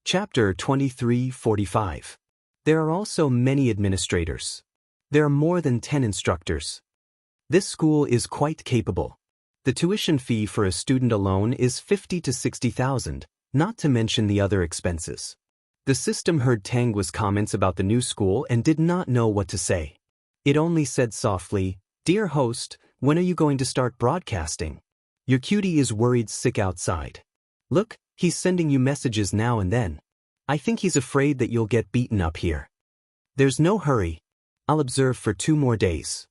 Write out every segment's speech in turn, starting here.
Chapter 2345. There are also many administrators. There are more than 10 instructors. This school is quite capable. The tuition fee for a student alone is 50 to 60,000, not to mention the other expenses. The system heard Tangwa's comments about the new school and did not know what to say. It only said softly, "Dear host, when are you going to start broadcasting? Your cutie is worried sick outside. Look, he's sending you messages now and then. I think he's afraid that you'll get beaten up here. There's no hurry. I'll observe for 2 more days.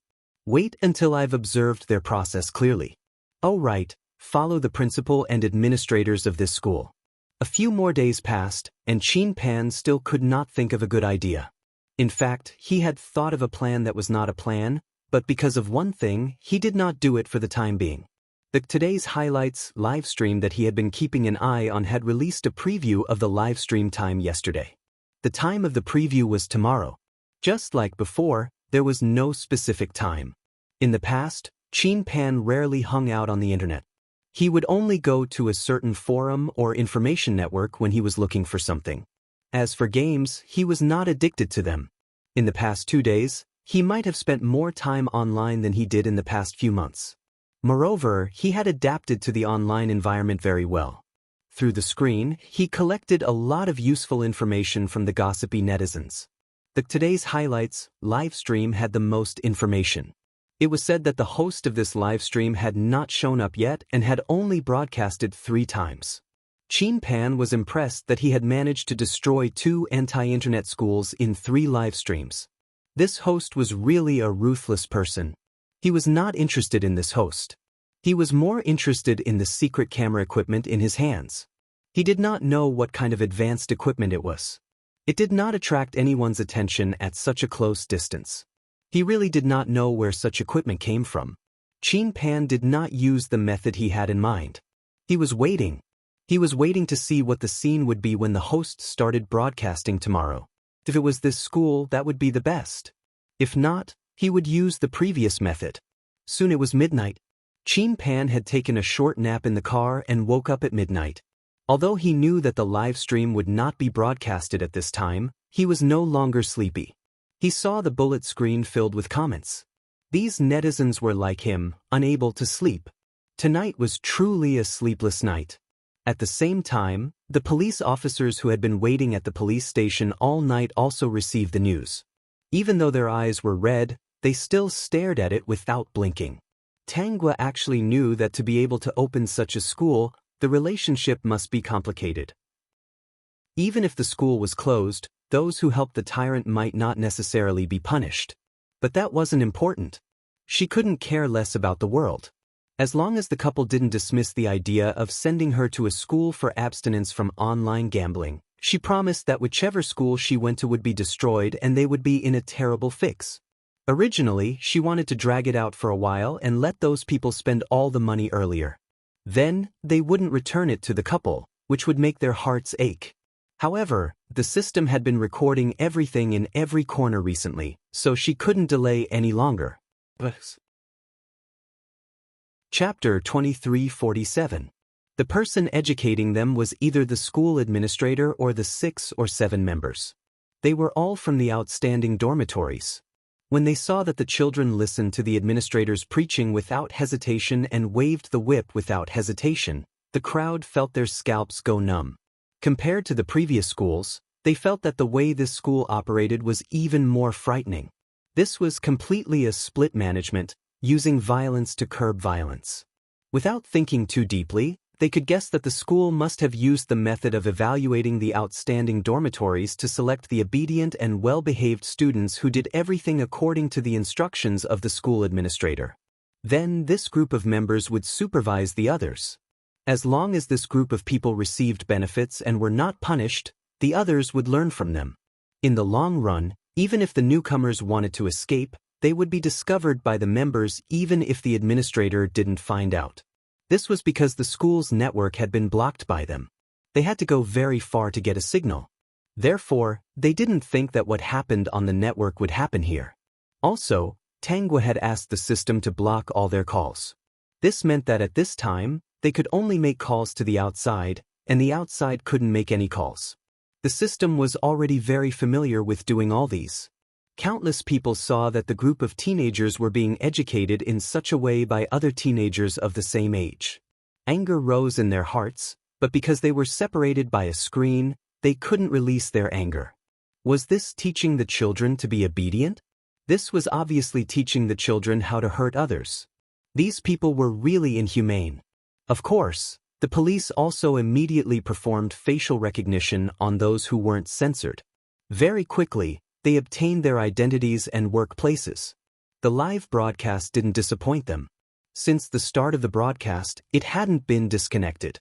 Wait until I've observed their process clearly. Oh right, follow the principal and administrators of this school." A few more days passed, and Chin Pan still could not think of a good idea. In fact, he had thought of a plan that was not a plan, but because of one thing, he did not do it for the time being. The Today's Highlights livestream that he had been keeping an eye on had released a preview of the livestream time yesterday. The time of the preview was tomorrow. Just like before, there was no specific time. In the past, Chin Pan rarely hung out on the internet. He would only go to a certain forum or information network when he was looking for something. As for games, he was not addicted to them. In the past 2 days, he might have spent more time online than he did in the past few months. Moreover, he had adapted to the online environment very well. Through the screen, he collected a lot of useful information from the gossipy netizens. The Today's Highlights live stream had the most information. It was said that the host of this live stream had not shown up yet and had only broadcasted 3 times. Chin Pan was impressed that he had managed to destroy 2 anti-internet schools in 3 live streams. This host was really a ruthless person. He was not interested in this host. He was more interested in the secret camera equipment in his hands. He did not know what kind of advanced equipment it was. It did not attract anyone's attention at such a close distance. He really did not know where such equipment came from. Chin Pan did not use the method he had in mind. He was waiting. He was waiting to see what the scene would be when the host started broadcasting tomorrow. If it was this school, that would be the best. If not, he would use the previous method. Soon it was midnight. Chin Pan had taken a short nap in the car and woke up at midnight. Although he knew that the live stream would not be broadcasted at this time, he was no longer sleepy. He saw the bullet screen filled with comments. These netizens were like him, unable to sleep. Tonight was truly a sleepless night. At the same time, the police officers who had been waiting at the police station all night also received the news. Even though their eyes were red, they still stared at it without blinking. Tangwa actually knew that to be able to open such a school, the relationship must be complicated. Even if the school was closed, those who helped the tyrant might not necessarily be punished. But that wasn't important. She couldn't care less about the world. As long as the couple didn't dismiss the idea of sending her to a school for abstinence from online gambling, she promised that whichever school she went to would be destroyed and they would be in a terrible fix. Originally, she wanted to drag it out for a while and let those people spend all the money earlier. Then, they wouldn't return it to the couple, which would make their hearts ache. However, the system had been recording everything in every corner recently, so she couldn't delay any longer. Chapter 2347. The person educating them was either the school administrator or the 6 or 7 members. They were all from the outstanding dormitories. When they saw that the children listened to the administrator's preaching without hesitation and waved the whip without hesitation, the crowd felt their scalps go numb. Compared to the previous schools, they felt that the way this school operated was even more frightening. This was completely a split management, using violence to curb violence. Without thinking too deeply, they could guess that the school must have used the method of evaluating the outstanding dormitories to select the obedient and well-behaved students who did everything according to the instructions of the school administrator. Then this group of members would supervise the others. As long as this group of people received benefits and were not punished, the others would learn from them. In the long run, even if the newcomers wanted to escape, they would be discovered by the members even if the administrator didn't find out. This was because the school's network had been blocked by them. They had to go very far to get a signal. Therefore, they didn't think that what happened on the network would happen here. Also, Tangwa had asked the system to block all their calls. This meant that at this time, they could only make calls to the outside, and the outside couldn't make any calls. The system was already very familiar with doing all these. Countless people saw that the group of teenagers were being educated in such a way by other teenagers of the same age. Anger rose in their hearts, but because they were separated by a screen, they couldn't release their anger. Was this teaching the children to be obedient? This was obviously teaching the children how to hurt others. These people were really inhumane. Of course, the police also immediately performed facial recognition on those who weren't censored. Very quickly, they obtained their identities and workplaces. The live broadcast didn't disappoint them. Since the start of the broadcast, it hadn't been disconnected.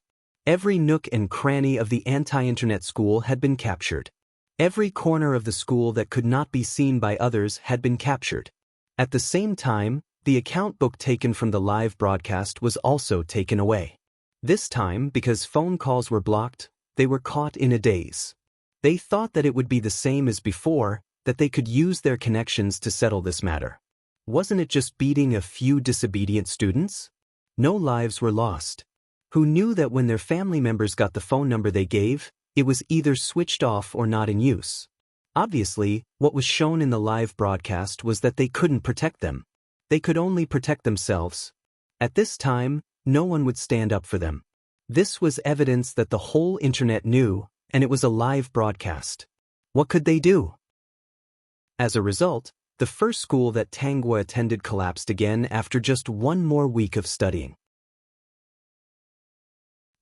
Every nook and cranny of the anti-internet school had been captured. Every corner of the school that could not be seen by others had been captured. At the same time, the account book taken from the live broadcast was also taken away. This time, because phone calls were blocked, they were caught in a daze. They thought that it would be the same as before, that they could use their connections to settle this matter. Wasn't it just beating a few disobedient students? No lives were lost. Who knew that when their family members got the phone number they gave, it was either switched off or not in use? Obviously, what was shown in the live broadcast was that they couldn't protect them. They could only protect themselves. At this time, no one would stand up for them. This was evidence that the whole internet knew, and it was a live broadcast. What could they do? As a result, the first school that Tangwa attended collapsed again after just one more week of studying.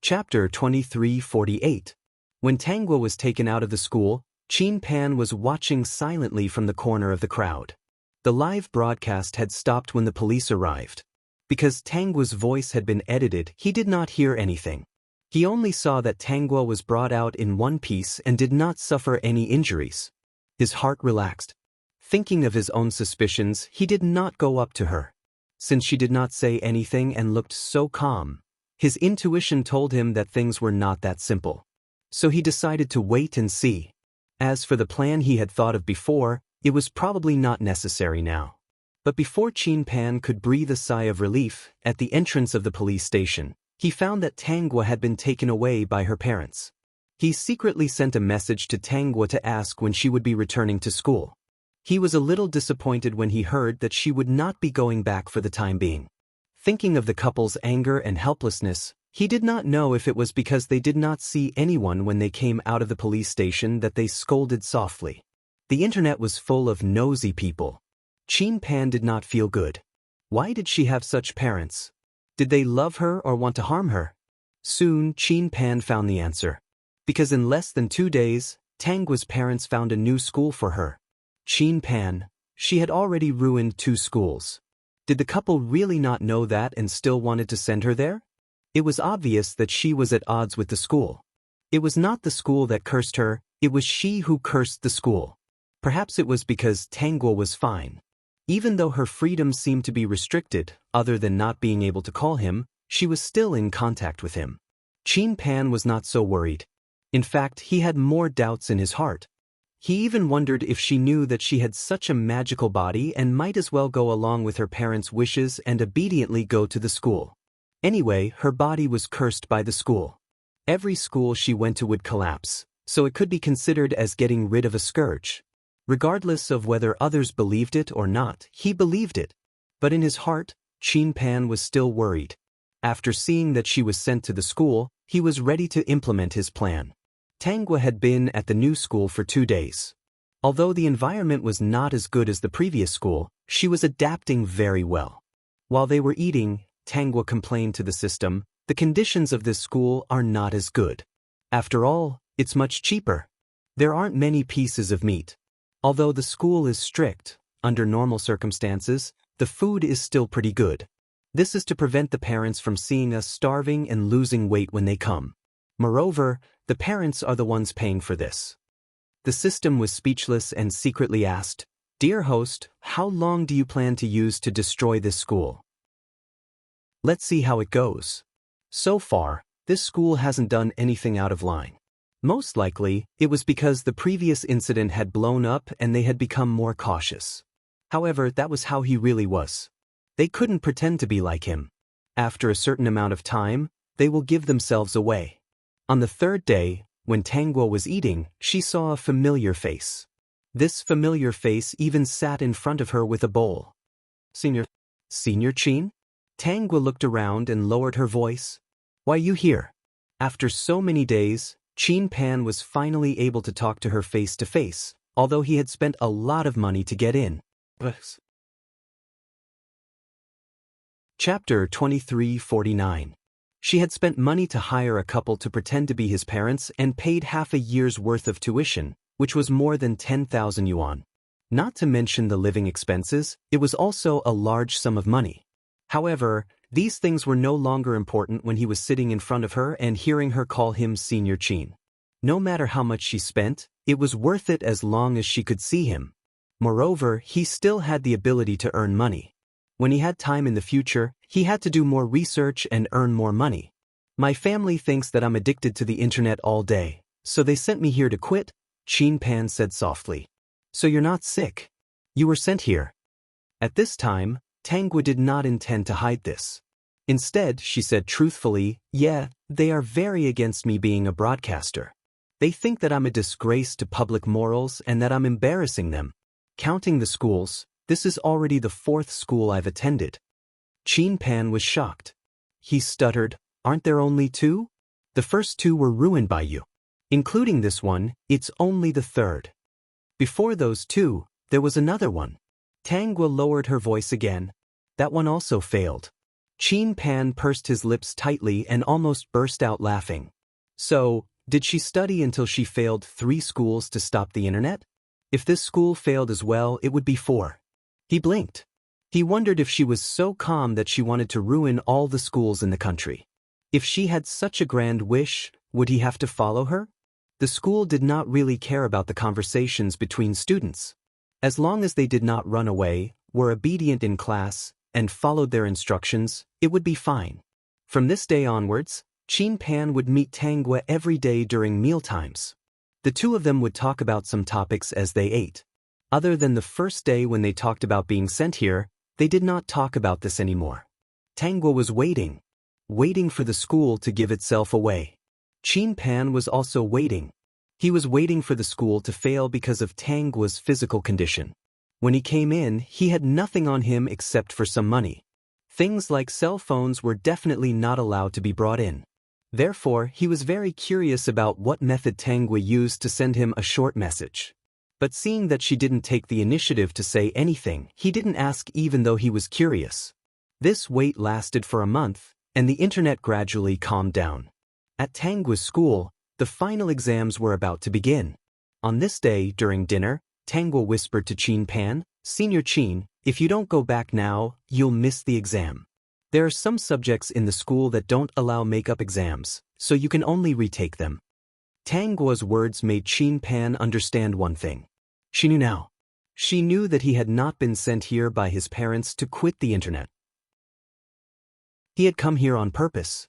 Chapter 2348. When Tangwa was taken out of the school, Chin Pan was watching silently from the corner of the crowd. The live broadcast had stopped when the police arrived. Because Tangwa's voice had been edited, he did not hear anything. He only saw that Tangwa was brought out in one piece and did not suffer any injuries. His heart relaxed. Thinking of his own suspicions, he did not go up to her. Since she did not say anything and looked so calm, his intuition told him that things were not that simple. So he decided to wait and see. As for the plan he had thought of before, it was probably not necessary now. But before Chin Pan could breathe a sigh of relief, at the entrance of the police station, he found that Tangwa had been taken away by her parents. He secretly sent a message to Tangwa to ask when she would be returning to school. He was a little disappointed when he heard that she would not be going back for the time being. Thinking of the couple's anger and helplessness, he did not know if it was because they did not see anyone when they came out of the police station that they scolded softly. The internet was full of nosy people. Chin Pan did not feel good. Why did she have such parents? Did they love her or want to harm her? Soon, Chin Pan found the answer. Because in less than 2 days, Tangwa's parents found a new school for her. Chin Pan, she had already ruined 2 schools. Did the couple really not know that and still wanted to send her there? It was obvious that she was at odds with the school. It was not the school that cursed her, it was she who cursed the school. Perhaps it was because Tangwa was fine. Even though her freedom seemed to be restricted, other than not being able to call him, she was still in contact with him. Chin Pan was not so worried. In fact, he had more doubts in his heart. He even wondered if she knew that she had such a magical body and might as well go along with her parents' wishes and obediently go to the school. Anyway, her body was cursed by the school. Every school she went to would collapse, so it could be considered as getting rid of a scourge. Regardless of whether others believed it or not, he believed it. But in his heart, Chin Pan was still worried. After seeing that she was sent to the school, he was ready to implement his plan. Tangwa had been at the new school for 2 days. Although the environment was not as good as the previous school, she was adapting very well. While they were eating, Tangwa complained to the system, "The conditions of this school are not as good. After all, it's much cheaper. There aren't many pieces of meat. Although the school is strict, under normal circumstances, the food is still pretty good. This is to prevent the parents from seeing us starving and losing weight when they come. Moreover, the parents are the ones paying for this." The system was speechless and secretly asked, "Dear host, how long do you plan to use to destroy this school? Let's see how it goes." So far, this school hasn't done anything out of line. Most likely, it was because the previous incident had blown up and they had become more cautious. However, that was how he really was. They couldn't pretend to be like him. After a certain amount of time, they will give themselves away. On the 3rd day, When Tangwa was eating, she saw a familiar face. This familiar face even sat in front of her with a bowl. Senior Chin? Tangwa looked around and lowered her voice. Why you here? After so many days, Chin Pan was finally able to talk to her face to face, although he had spent a lot of money to get in. Chapter 2349. She had spent money to hire a couple to pretend to be his parents and paid half a year's worth of tuition, which was more than 10,000 yuan. Not to mention the living expenses, it was also a large sum of money. However, these things were no longer important when he was sitting in front of her and hearing her call him Senior Chin. No matter how much she spent, it was worth it as long as she could see him. Moreover, he still had the ability to earn money. When he had time in the future, he had to do more research and earn more money. My family thinks that I'm addicted to the internet all day, so they sent me here to quit, Chin Pan said softly. So you're not sick. You were sent here. At this time, Tangwa did not intend to hide this. Instead, she said truthfully, yeah, they are very against me being a broadcaster. They think that I'm a disgrace to public morals and that I'm embarrassing them. Counting the schools, this is already the 4th school I've attended. Chin Pan was shocked. He stuttered, aren't there only 2? The first 2 were ruined by you. Including this one, it's only the 3rd. Before those 2, there was another one. Tangwa lowered her voice again. That one also failed. Chin Pan pursed his lips tightly and almost burst out laughing. So, did she study until she failed 3 schools to stop the internet? If this school failed as well, it would be 4. He blinked. He wondered if she was so calm that she wanted to ruin all the schools in the country. If she had such a grand wish, would he have to follow her? The school did not really care about the conversations between students. As long as they did not run away, were obedient in class, and followed their instructions, it would be fine. From this day onwards, Chin Pan would meet Tangwa every day during mealtimes. The 2 of them would talk about some topics as they ate. Other than the first day when they talked about being sent here, they did not talk about this anymore. Tangwa was waiting for the school to give itself away. Chin Pan was also waiting. He was waiting for the school to fail because of Tangwa's physical condition. When he came in, he had nothing on him except for some money. Things like cell phones were definitely not allowed to be brought in. Therefore, he was very curious about what method Tangwa used to send him a short message. But seeing that she didn't take the initiative to say anything, he didn't ask even though he was curious. This wait lasted for a month, and the internet gradually calmed down. At Tangwa's school, the final exams were about to begin. On this day, during dinner, Tangwa whispered to Chin Pan, Senior Chin, if you don't go back now, you'll miss the exam. There are some subjects in the school that don't allow make-up exams, so you can only retake them. Tangwa's words made Chin Pan understand one thing. She knew now. She knew that he had not been sent here by his parents to quit the internet. He had come here on purpose.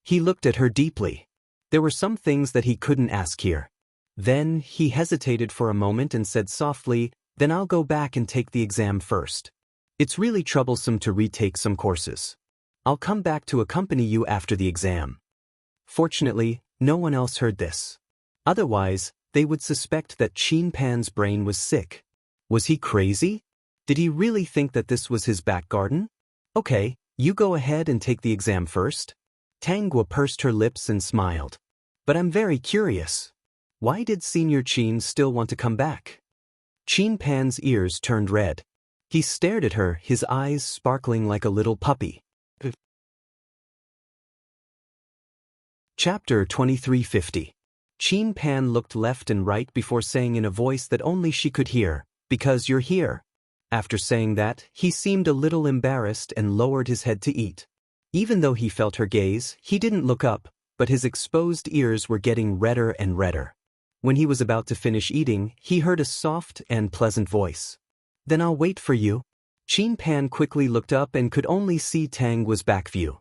He looked at her deeply. There were some things that he couldn't ask here. Then, he hesitated for a moment and said softly, then I'll go back and take the exam first. It's really troublesome to retake some courses. I'll come back to accompany you after the exam. Fortunately, no one else heard this. Otherwise, they would suspect that Chin Pan's brain was sick. Was he crazy? Did he really think that this was his back garden? Okay, you go ahead and take the exam first. Tangwa pursed her lips and smiled. But I'm very curious. Why did Senior Chin still want to come back? Chin Pan's ears turned red. He stared at her, his eyes sparkling like a little puppy. Chapter 2350. Chin Pan looked left and right before saying in a voice that only she could hear, because you're here. After saying that, he seemed a little embarrassed and lowered his head to eat. Even though he felt her gaze, he didn't look up, but his exposed ears were getting redder and redder. When he was about to finish eating, he heard a soft and pleasant voice. Then I'll wait for you. Chin Pan quickly looked up and could only see Tangwa's back view.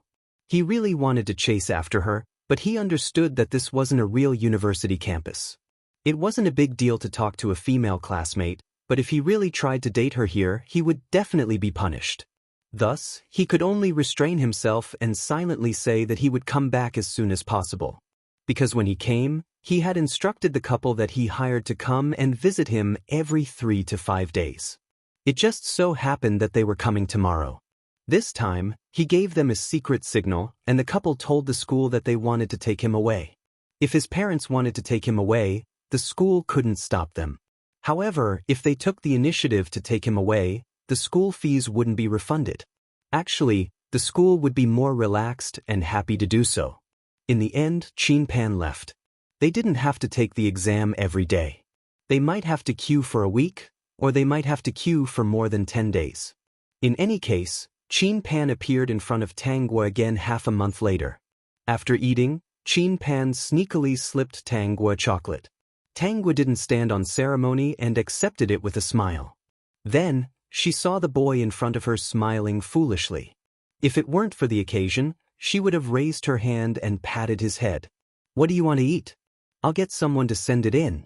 He really wanted to chase after her, but he understood that this wasn't a real university campus. It wasn't a big deal to talk to a female classmate, but if he really tried to date her here, he would definitely be punished. Thus, he could only restrain himself and silently say that he would come back as soon as possible. Because when he came, He had instructed the couple that he hired to come and visit him every 3 to 5 days. It just so happened that they were coming tomorrow. This time, he gave them a secret signal, and the couple told the school that they wanted to take him away. If his parents wanted to take him away, the school couldn't stop them. However, if they took the initiative to take him away, the school fees wouldn't be refunded. Actually, the school would be more relaxed and happy to do so. In the end, Chin Pan left. They didn't have to take the exam every day. They might have to queue for a week, or they might have to queue for more than 10 days. In any case, Chin Pan appeared in front of Tangwa again half a month later. After eating, Chin Pan sneakily slipped Tangwa chocolate. Tangwa didn't stand on ceremony and accepted it with a smile. Then, she saw the boy in front of her smiling foolishly. If it weren't for the occasion, she would have raised her hand and patted his head. "What do you want to eat? I'll get someone to send it in."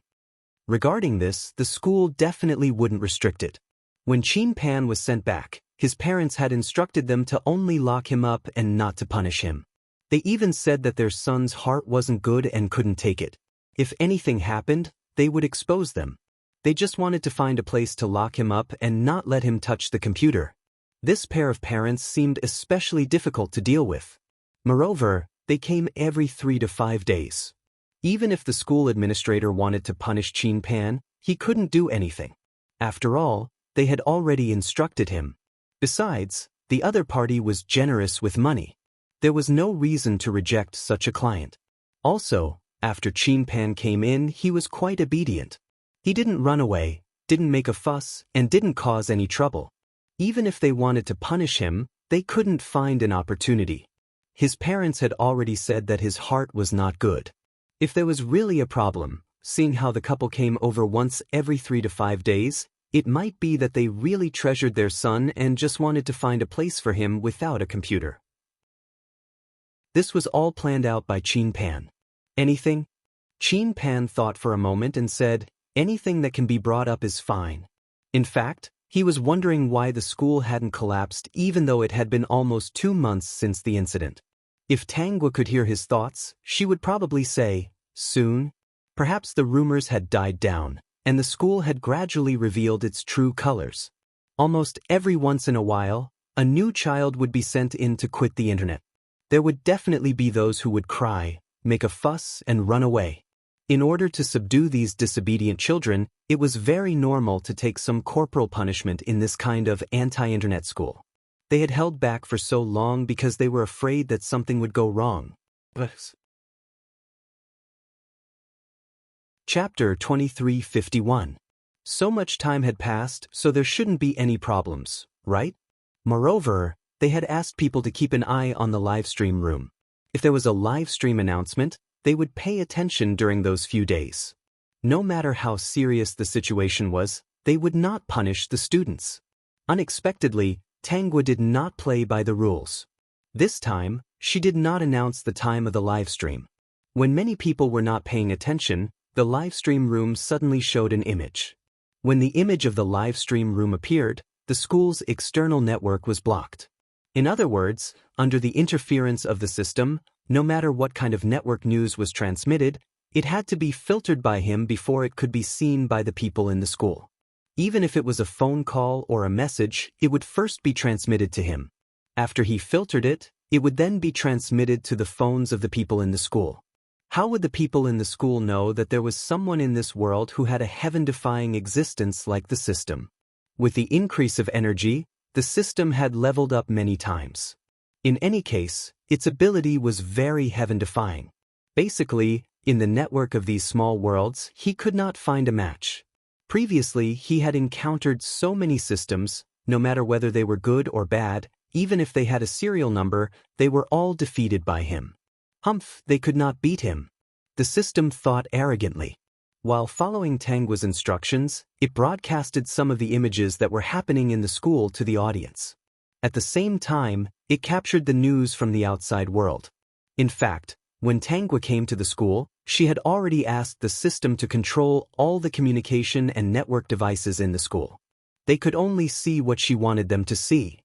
Regarding this, the school definitely wouldn't restrict it. When Chin Pan was sent back, his parents had instructed them to only lock him up and not to punish him. They even said that their son's heart wasn't good and couldn't take it. If anything happened, they would expose them. They just wanted to find a place to lock him up and not let him touch the computer. This pair of parents seemed especially difficult to deal with. Moreover, they came every 3 to 5 days. Even if the school administrator wanted to punish Chin Pan, he couldn't do anything. After all, they had already instructed him. Besides, the other party was generous with money. There was no reason to reject such a client. Also, after Chin Pan came in, he was quite obedient. He didn't run away, didn't make a fuss, and didn't cause any trouble. Even if they wanted to punish him, they couldn't find an opportunity. His parents had already said that his heart was not good. If there was really a problem, seeing how the couple came over once every 3 to 5 days, it might be that they really treasured their son and just wanted to find a place for him without a computer. This was all planned out by Chin Pan. Anything? Chin Pan thought for a moment and said, "Anything that can be brought up is fine." In fact, he was wondering why the school hadn't collapsed even though it had been almost 2 months since the incident. If Tangwa could hear his thoughts, she would probably say, "Soon?" Perhaps the rumors had died down, and the school had gradually revealed its true colors. Almost every once in a while, a new child would be sent in to quit the internet. There would definitely be those who would cry, make a fuss, and run away. In order to subdue these disobedient children, it was very normal to take some corporal punishment in this kind of anti-internet school. They had held back for so long because they were afraid that something would go wrong. Chapter 2351. So much time had passed, so there shouldn't be any problems, right? Moreover, they had asked people to keep an eye on the livestream room. If there was a livestream announcement, they would pay attention during those few days. No matter how serious the situation was, they would not punish the students. Unexpectedly, Tangwa did not play by the rules. This time, she did not announce the time of the livestream. When many people were not paying attention, the livestream room suddenly showed an image. When the image of the livestream room appeared, the school's external network was blocked. In other words, under the interference of the system, no matter what kind of network news was transmitted, it had to be filtered by him before it could be seen by the people in the school. Even if it was a phone call or a message, it would first be transmitted to him. After he filtered it, it would then be transmitted to the phones of the people in the school. How would the people in the school know that there was someone in this world who had a heaven-defying existence like the system? With the increase of energy, the system had leveled up many times. In any case, its ability was very heaven-defying. Basically, in the network of these small worlds, he could not find a match. Previously, he had encountered so many systems, no matter whether they were good or bad, even if they had a serial number, they were all defeated by him. Humph, they could not beat him. The system thought arrogantly. While following Tangwa's instructions, it broadcasted some of the images that were happening in the school to the audience. At the same time, it captured the news from the outside world. In fact, when Tangwa came to the school, she had already asked the system to control all the communication and network devices in the school. They could only see what she wanted them to see.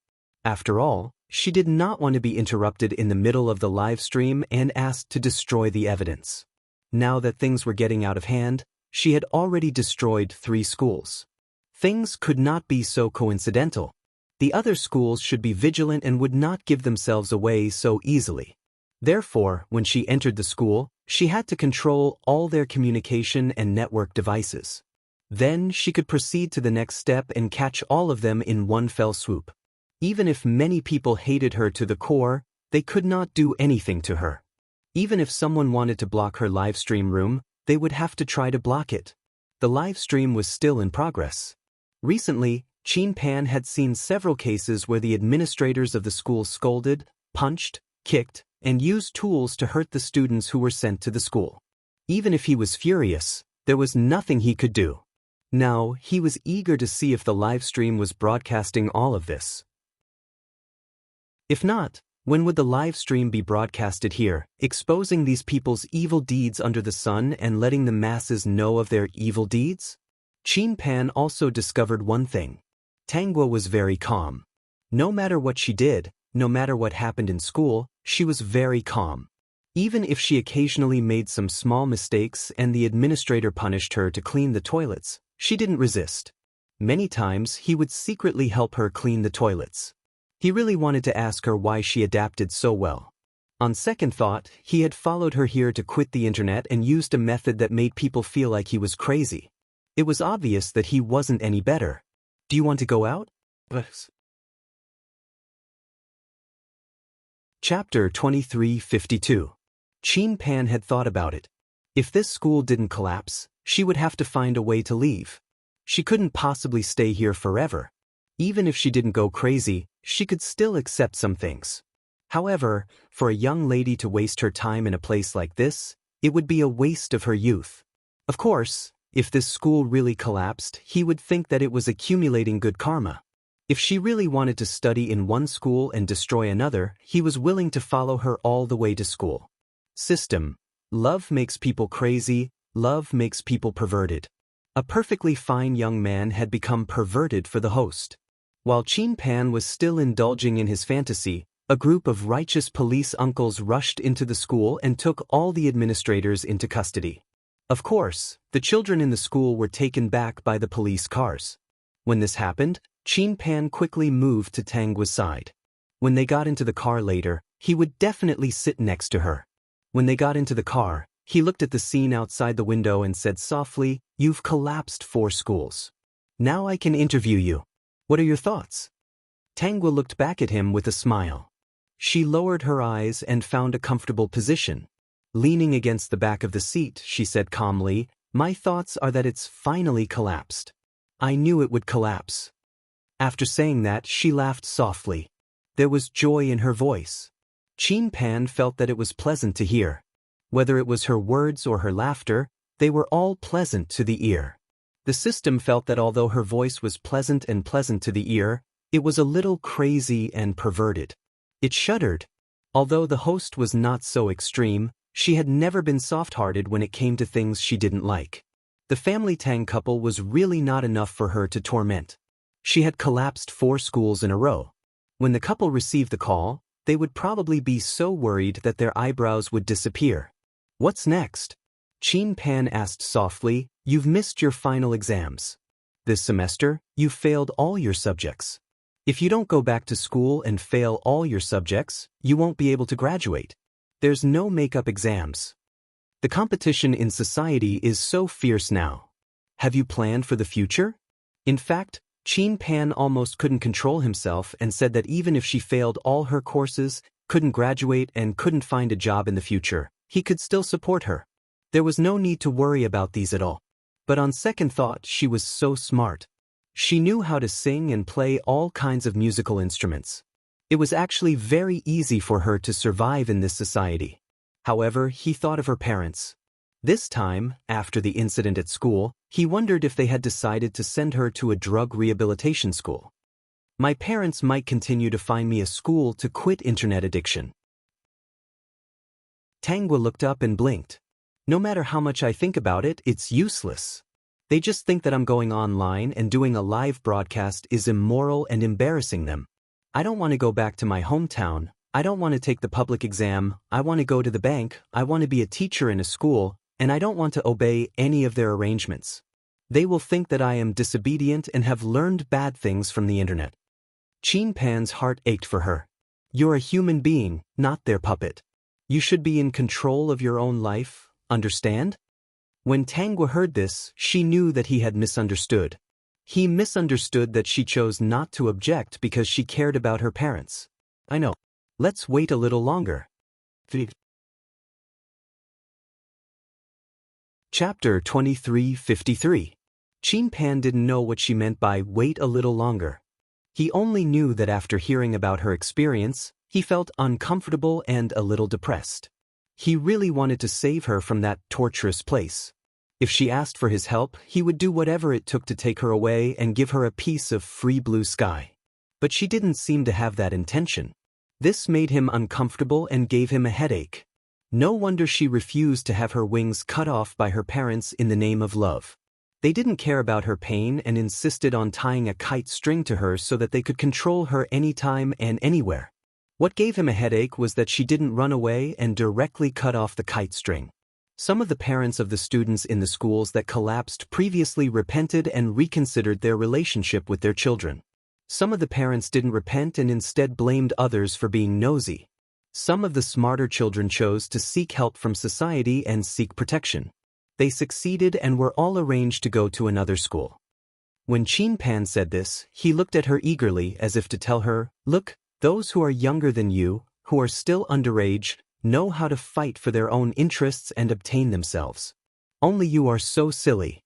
After all, she did not want to be interrupted in the middle of the live stream and asked to destroy the evidence. Now that things were getting out of hand, she had already destroyed 3 schools. Things could not be so coincidental. The other schools should be vigilant and would not give themselves away so easily. Therefore, when she entered the school, she had to control all their communication and network devices. Then she could proceed to the next step and catch all of them in one fell swoop. Even if many people hated her to the core, they could not do anything to her. Even if someone wanted to block her live stream room, they would have to try to block it. The live stream was still in progress. Recently, Chin Pan had seen several cases where the administrators of the school scolded, punched, kicked, and used tools to hurt the students who were sent to the school. Even if he was furious, there was nothing he could do. Now, he was eager to see if the live stream was broadcasting all of this. If not, when would the live stream be broadcasted here, exposing these people's evil deeds under the sun and letting the masses know of their evil deeds? Chin Pan also discovered one thing. Tangwa was very calm. No matter what she did, no matter what happened in school, she was very calm. Even if she occasionally made some small mistakes and the administrator punished her to clean the toilets, she didn't resist. Many times he would secretly help her clean the toilets. He really wanted to ask her why she adapted so well. On second thought, he had followed her here to quit the internet and used a method that made people feel like he was crazy. It was obvious that he wasn't any better. Do you want to go out? Chapter 2352. Chin Pan had thought about it. If this school didn't collapse, she would have to find a way to leave. She couldn't possibly stay here forever. Even if she didn't go crazy, she could still accept some things. However, for a young lady to waste her time in a place like this, it would be a waste of her youth. Of course, if this school really collapsed, he would think that it was accumulating good karma. If she really wanted to study in one school and destroy another, he was willing to follow her all the way to school. System. Love makes people crazy, love makes people perverted. A perfectly fine young man had become perverted for the host. While Chin Pan was still indulging in his fantasy, a group of righteous police uncles rushed into the school and took all the administrators into custody. Of course, the children in the school were taken back by the police cars. When this happened, Chin Pan quickly moved to Tangwa's side. When they got into the car later, he would definitely sit next to her. When they got into the car, he looked at the scene outside the window and said softly, "You've collapsed 4 schools. Now I can interview you. What are your thoughts?" Tangwa looked back at him with a smile. She lowered her eyes and found a comfortable position. Leaning against the back of the seat, she said calmly, "My thoughts are that it's finally collapsed. I knew it would collapse." After saying that, she laughed softly. There was joy in her voice. Chin Pan felt that it was pleasant to hear. Whether it was her words or her laughter, they were all pleasant to the ear. The system felt that although her voice was pleasant and pleasant to the ear, it was a little crazy and perverted. It shuddered. Although the host was not so extreme, she had never been soft-hearted when it came to things she didn't like. The family Tang couple was really not enough for her to torment. She had collapsed 4 schools in a row. When the couple received the call, they would probably be so worried that their eyebrows would disappear. "What's next?" Chin Pan asked softly. "You've missed your final exams. This semester, you failed all your subjects. If you don't go back to school and fail all your subjects, you won't be able to graduate. There's no make-up exams. The competition in society is so fierce now. Have you planned for the future?" In fact, Chin Pan almost couldn't control himself and said that even if she failed all her courses, couldn't graduate and couldn't find a job in the future, he could still support her. There was no need to worry about these at all. But on second thought, she was so smart. She knew how to sing and play all kinds of musical instruments. It was actually very easy for her to survive in this society. However, he thought of her parents. This time, after the incident at school, he wondered if they had decided to send her to a drug rehabilitation school. "My parents might continue to find me a school to quit internet addiction." Tangwa looked up and blinked. "No matter how much I think about it, it's useless. They just think that I'm going online and doing a live broadcast is immoral and embarrassing them. I don't want to go back to my hometown. I don't want to take the public exam. I want to go to the bank. I want to be a teacher in a school. and I don't want to obey any of their arrangements. They will think that I am disobedient and have learned bad things from the internet. Qin Pan's heart ached for her. You're a human being, not their puppet. You should be in control of your own life, understand? When Tangwa heard this, she knew that he had misunderstood. He misunderstood that she chose not to object because she cared about her parents. I know. Let's wait a little longer. Chapter 2353. Qin Pan didn't know what she meant by wait a little longer. He only knew that after hearing about her experience, he felt uncomfortable and a little depressed. He really wanted to save her from that torturous place. If she asked for his help, he would do whatever it took to take her away and give her a piece of free blue sky. But she didn't seem to have that intention. This made him uncomfortable and gave him a headache. No wonder she refused to have her wings cut off by her parents in the name of love. They didn't care about her pain and insisted on tying a kite string to her so that they could control her anytime and anywhere. What gave him a headache was that she didn't run away and directly cut off the kite string. Some of the parents of the students in the schools that collapsed previously repented and reconsidered their relationship with their children. Some of the parents didn't repent and instead blamed others for being nosy. Some of the smarter children chose to seek help from society and seek protection. They succeeded and were all arranged to go to another school. When Qin Pan said this, he looked at her eagerly as if to tell her, look, those who are younger than you, who are still underage, know how to fight for their own interests and obtain themselves. Only you are so silly.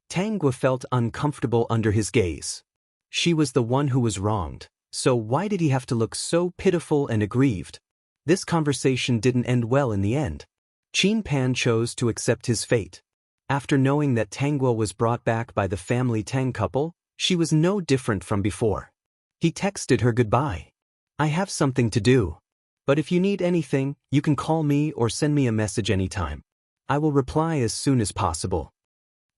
Tangwa felt uncomfortable under his gaze. She was the one who was wronged, so why did he have to look so pitiful and aggrieved? This conversation didn't end well in the end. Qin Pan chose to accept his fate. After knowing that Tangwa was brought back by the family Tang couple, she was no different from before. He texted her goodbye. I have something to do. But if you need anything, you can call me or send me a message anytime. I will reply as soon as possible.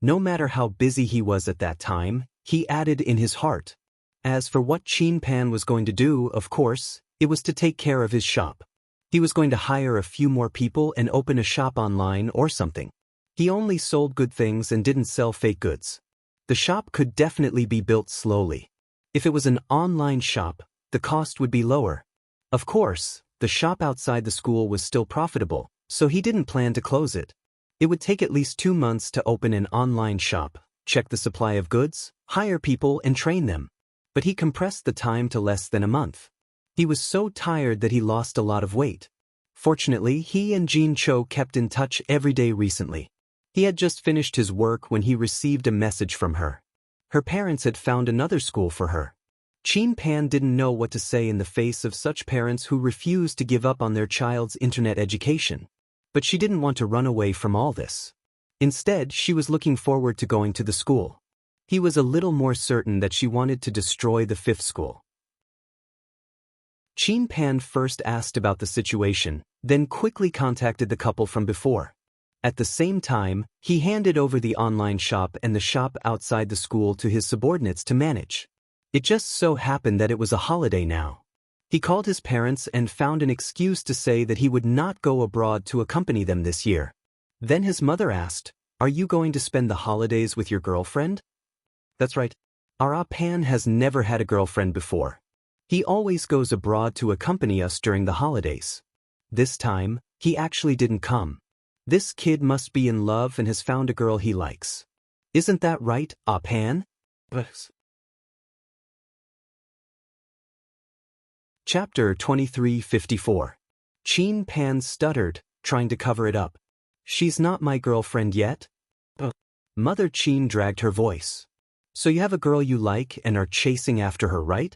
No matter how busy he was at that time, he added in his heart. As for what Qin Pan was going to do, of course, it was to take care of his shop. He was going to hire a few more people and open a shop online or something. He only sold good things and didn't sell fake goods. The shop could definitely be built slowly. If it was an online shop, the cost would be lower. Of course, the shop outside the school was still profitable, so he didn't plan to close it. It would take at least 2 months to open an online shop, check the supply of goods, hire people and train them. But he compressed the time to less than a month. He was so tired that he lost a lot of weight. Fortunately, he and Jean Cho kept in touch every day recently. He had just finished his work when he received a message from her. Her parents had found another school for her. Qin Pan didn't know what to say in the face of such parents who refused to give up on their child's internet education. But she didn't want to run away from all this. Instead, she was looking forward to going to the school. He was a little more certain that she wanted to destroy the 5th school. Qin Pan first asked about the situation, then quickly contacted the couple from before. At the same time, he handed over the online shop and the shop outside the school to his subordinates to manage. It just so happened that it was a holiday now. He called his parents and found an excuse to say that he would not go abroad to accompany them this year. Then his mother asked, "Are you going to spend the holidays with your girlfriend?" "That's right. Our Pan has never had a girlfriend before. He always goes abroad to accompany us during the holidays. This time, he actually didn't come. This kid must be in love and has found a girl he likes. Isn't that right, Pan?" Chapter 2354. Qin Pan stuttered, trying to cover it up. "She's not my girlfriend yet?" Mother Qin dragged her voice. "So you have a girl you like and are chasing after her, right?"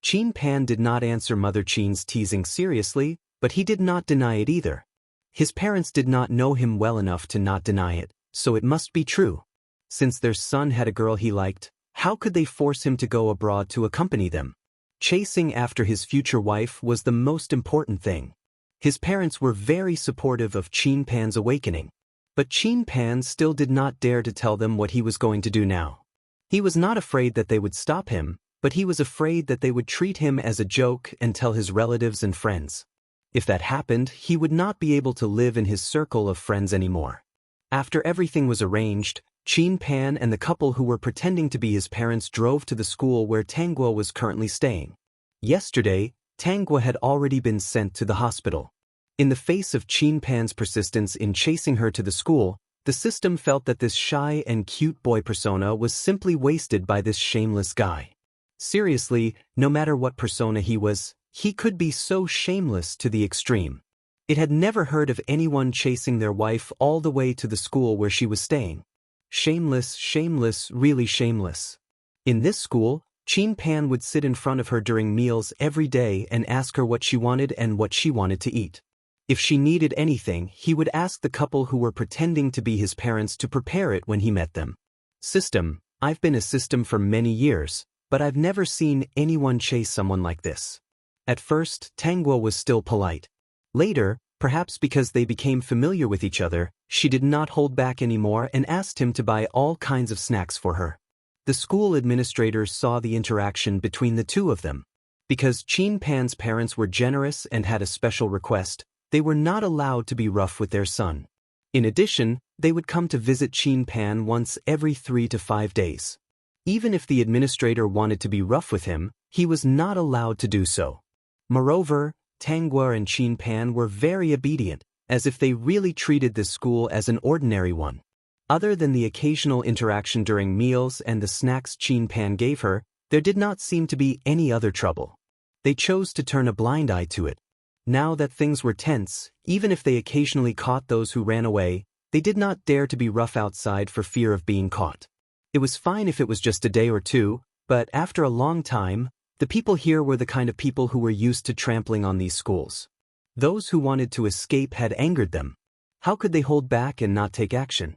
Qin Pan did not answer Mother Qin's teasing seriously, but he did not deny it either. His parents did not know him well enough to not deny it, so it must be true. Since their son had a girl he liked, how could they force him to go abroad to accompany them? Chasing after his future wife was the most important thing. His parents were very supportive of Qin Pan's awakening. But Qin Pan still did not dare to tell them what he was going to do now. He was not afraid that they would stop him, but he was afraid that they would treat him as a joke and tell his relatives and friends. If that happened, he would not be able to live in his circle of friends anymore. After everything was arranged, Qin Pan and the couple who were pretending to be his parents drove to the school where Tangguo was currently staying. Yesterday, Tangguo had already been sent to the hospital. In the face of Qin Pan's persistence in chasing her to the school, the system felt that this shy and cute boy persona was simply wasted by this shameless guy. Seriously, no matter what persona he was, he could be so shameless to the extreme. It had never heard of anyone chasing their wife all the way to the school where she was staying. Shameless, shameless, really shameless. In this school, Qin Pan would sit in front of her during meals every day and ask her what she wanted and what she wanted to eat. If she needed anything, he would ask the couple who were pretending to be his parents to prepare it when he met them. System, I've been a system for many years, but I've never seen anyone chase someone like this. At first, Tangguo was still polite. Later, perhaps because they became familiar with each other, she did not hold back anymore and asked him to buy all kinds of snacks for her. The school administrators saw the interaction between the two of them. Because Qin Pan's parents were generous and had a special request, they were not allowed to be rough with their son. In addition, they would come to visit Qin Pan once every 3 to 5 days. Even if the administrator wanted to be rough with him, he was not allowed to do so. Moreover, Tangguo and Qin Pan were very obedient, as if they really treated this school as an ordinary one. Other than the occasional interaction during meals and the snacks Qin Pan gave her, there did not seem to be any other trouble. They chose to turn a blind eye to it. Now that things were tense, even if they occasionally caught those who ran away, they did not dare to be rough outside for fear of being caught. It was fine if it was just a day or two, but after a long time, the people here were the kind of people who were used to trampling on these schools. Those who wanted to escape had angered them. How could they hold back and not take action?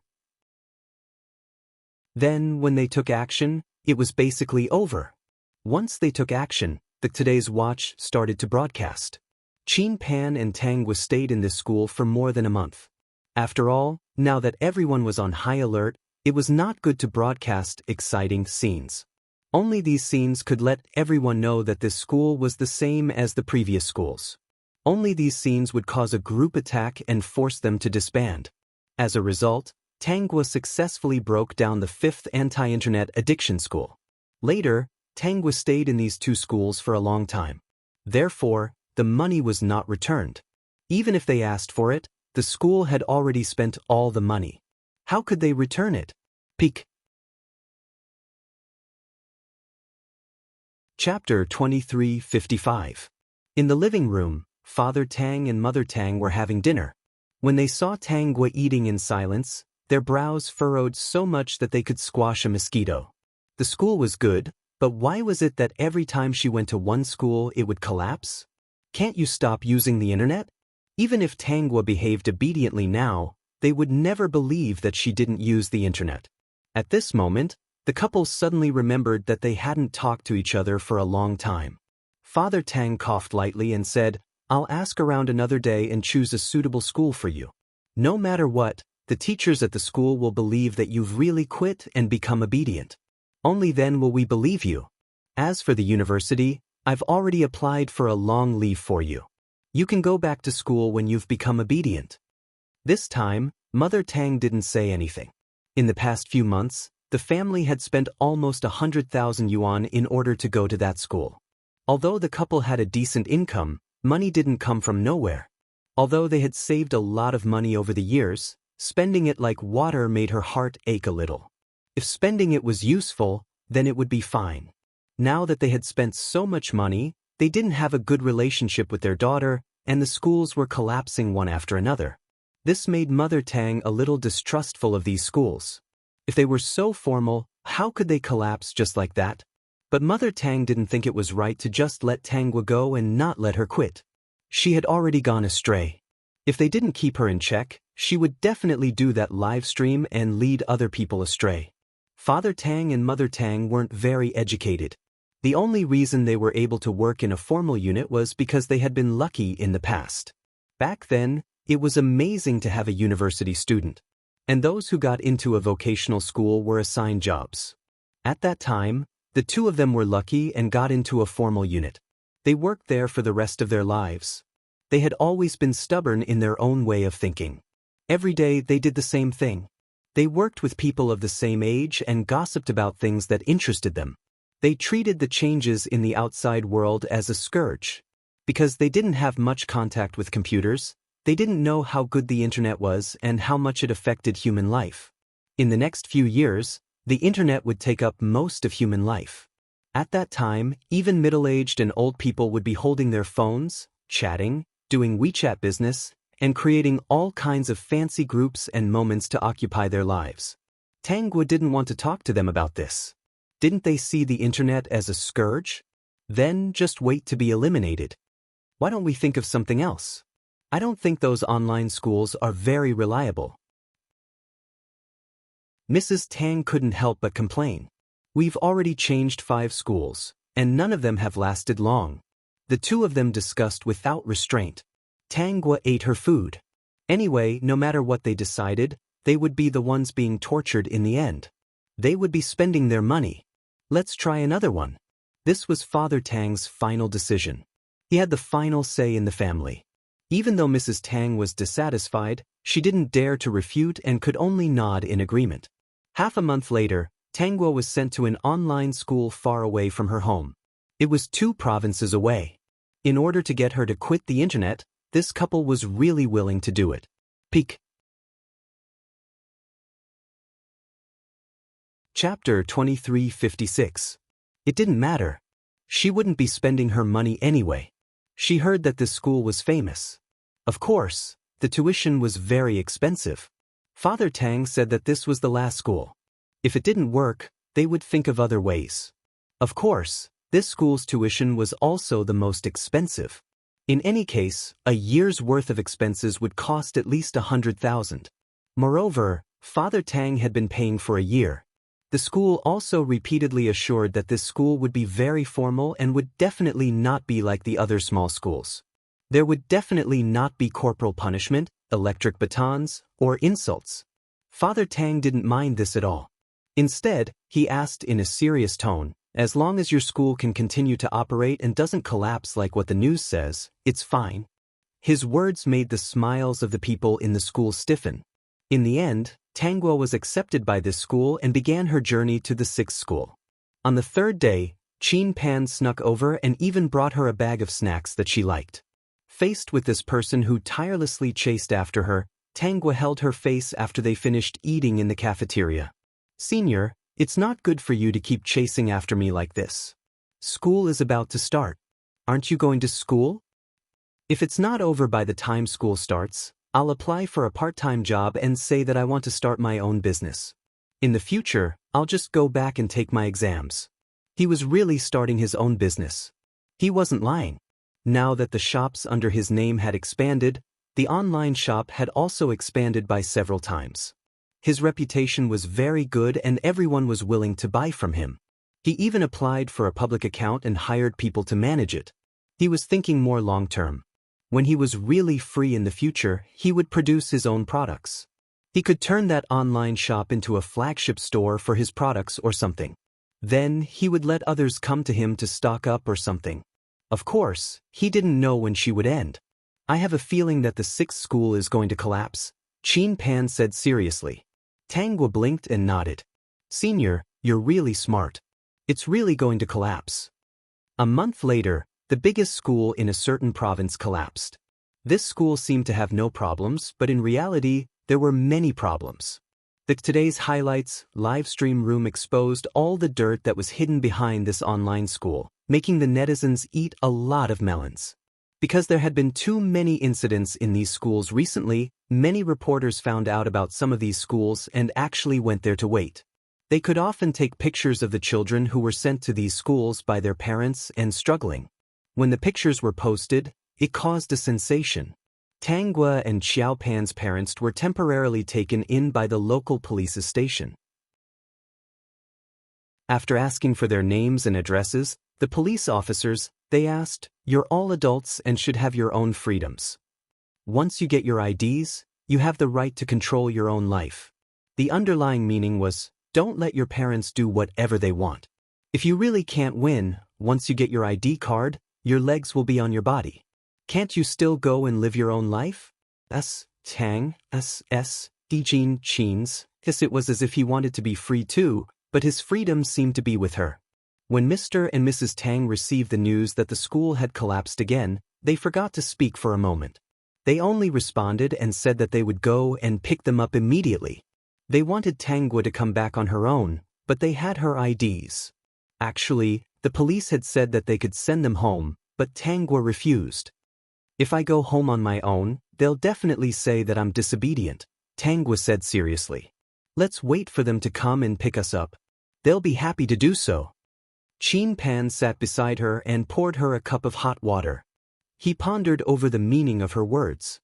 Then, when they took action, it was basically over. Once they took action, the Today's Watch started to broadcast. Qin Pan and Tangguo stayed in this school for more than a month. After all, now that everyone was on high alert, it was not good to broadcast exciting scenes. Only these scenes could let everyone know that this school was the same as the previous schools. Only these scenes would cause a group attack and force them to disband. As a result, Tangguo successfully broke down the 5th anti-internet addiction school. Later, Tangguo stayed in these two schools for a long time. Therefore, the money was not returned. Even if they asked for it, the school had already spent all the money. How could they return it? Peak. Chapter 2355. In the living room, Father Tang and Mother Tang were having dinner. When they saw Tangguo eating in silence, their brows furrowed so much that they could squash a mosquito. The school was good, but why was it that every time she went to one school it would collapse? Can't you stop using the internet? Even if Tangguo behaved obediently now, they would never believe that she didn't use the internet. At this moment, the couple suddenly remembered that they hadn't talked to each other for a long time. Father Tang coughed lightly and said, "I'll ask around another day and choose a suitable school for you. No matter what, the teachers at the school will believe that you've really quit and become obedient. Only then will we believe you. As for the university, I've already applied for a long leave for you. You can go back to school when you've become obedient." This time, Mother Tang didn't say anything. In the past few months, the family had spent almost 100,000 yuan in order to go to that school. Although the couple had a decent income, money didn't come from nowhere. Although they had saved a lot of money over the years, spending it like water made her heart ache a little. If spending it was useful, then it would be fine. Now that they had spent so much money, they didn't have a good relationship with their daughter, and the schools were collapsing one after another. This made Mother Tang a little distrustful of these schools. If they were so formal, how could they collapse just like that? But Mother Tang didn't think it was right to just let Tangguo go and not let her quit. She had already gone astray. If they didn't keep her in check, she would definitely do that live stream and lead other people astray. Father Tang and Mother Tang weren't very educated. The only reason they were able to work in a formal unit was because they had been lucky in the past. Back then, it was amazing to have a university student. And those who got into a vocational school were assigned jobs. At that time, the two of them were lucky and got into a formal unit. They worked there for the rest of their lives. They had always been stubborn in their own way of thinking. Every day they did the same thing. They worked with people of the same age and gossiped about things that interested them. They treated the changes in the outside world as a scourge. Because they didn't have much contact with computers, they didn't know how good the internet was and how much it affected human life. In the next few years, the internet would take up most of human life. At that time, even middle-aged and old people would be holding their phones, chatting, doing WeChat business, and creating all kinds of fancy groups and moments to occupy their lives. Tangwa didn't want to talk to them about this. Didn't they see the internet as a scourge? Then just wait to be eliminated. Why don't we think of something else? I don't think those online schools are very reliable. Mrs. Tang couldn't help but complain. We've already changed 5 schools, and none of them have lasted long. The two of them discussed without restraint. Tangwa ate her food. Anyway, no matter what they decided, they would be the ones being tortured in the end. They would be spending their money. Let's try another one. This was Father Tang's final decision. He had the final say in the family. Even though Mrs. Tang was dissatisfied, she didn't dare to refute and could only nod in agreement. Half a month later, Tangwa was sent to an online school far away from her home. It was 2 provinces away. In order to get her to quit the internet, this couple was really willing to do it. Peek. Chapter 2356. It didn't matter. She wouldn't be spending her money anyway. She heard that this school was famous. Of course, the tuition was very expensive. Father Tang said that this was the last school. If it didn't work, they would think of other ways. Of course, this school's tuition was also the most expensive. In any case, a year's worth of expenses would cost at least 100,000. Moreover, Father Tang had been paying for a year. The school also repeatedly assured that this school would be very formal and would definitely not be like the other small schools. There would definitely not be corporal punishment, electric batons, or insults. Father Tang didn't mind this at all. Instead, he asked in a serious tone, as long as your school can continue to operate and doesn't collapse like what the news says, it's fine. His words made the smiles of the people in the school stiffen. In the end, Tangwa was accepted by this school and began her journey to the 6th school. On the 3rd day, Chin Pan snuck over and even brought her a bag of snacks that she liked. Faced with this person who tirelessly chased after her, Tangwa held her face after they finished eating in the cafeteria. Senior, it's not good for you to keep chasing after me like this. School is about to start. Aren't you going to school? If it's not over by the time school starts, I'll apply for a part-time job and say that I want to start my own business. In the future, I'll just go back and take my exams. He was really starting his own business. He wasn't lying. Now that the shops under his name had expanded, the online shop had also expanded by several times. His reputation was very good and everyone was willing to buy from him. He even applied for a public account and hired people to manage it. He was thinking more long-term. When he was really free in the future, he would produce his own products. He could turn that online shop into a flagship store for his products or something. Then he would let others come to him to stock up or something. Of course, he didn't know when she would end. I have a feeling that the 6th school is going to collapse, Chin Pan said seriously. Tangwa blinked and nodded. Senior, you're really smart. It's really going to collapse. A month later, the biggest school in a certain province collapsed. This school seemed to have no problems, but in reality, there were many problems. Today's highlights live stream room exposed all the dirt that was hidden behind this online school, making the netizens eat a lot of melons. Because there had been too many incidents in these schools recently, many reporters found out about some of these schools and actually went there to wait. They could often take pictures of the children who were sent to these schools by their parents and struggling. When the pictures were posted, it caused a sensation. Tangwa and Xiao Pan's parents were temporarily taken in by the local police station. After asking for their names and addresses, the police officers, they asked, "You're all adults and should have your own freedoms. Once you get your IDs, you have the right to control your own life." The underlying meaning was, don't let your parents do whatever they want. If you really can't win, once you get your ID card, your legs will be on your body. Can't you still go and live your own life? Tang, Jean Cheens, it was as if he wanted to be free too, but his freedom seemed to be with her. When Mr. and Mrs. Tang received the news that the school had collapsed again, they forgot to speak for a moment. They only responded and said that they would go and pick them up immediately. They wanted Tangwa to come back on her own, but they had her IDs. Actually, the police had said that they could send them home, but Tangwa refused. If I go home on my own, they'll definitely say that I'm disobedient, Tangwa said seriously. Let's wait for them to come and pick us up. They'll be happy to do so. Chin Pan sat beside her and poured her a cup of hot water. He pondered over the meaning of her words.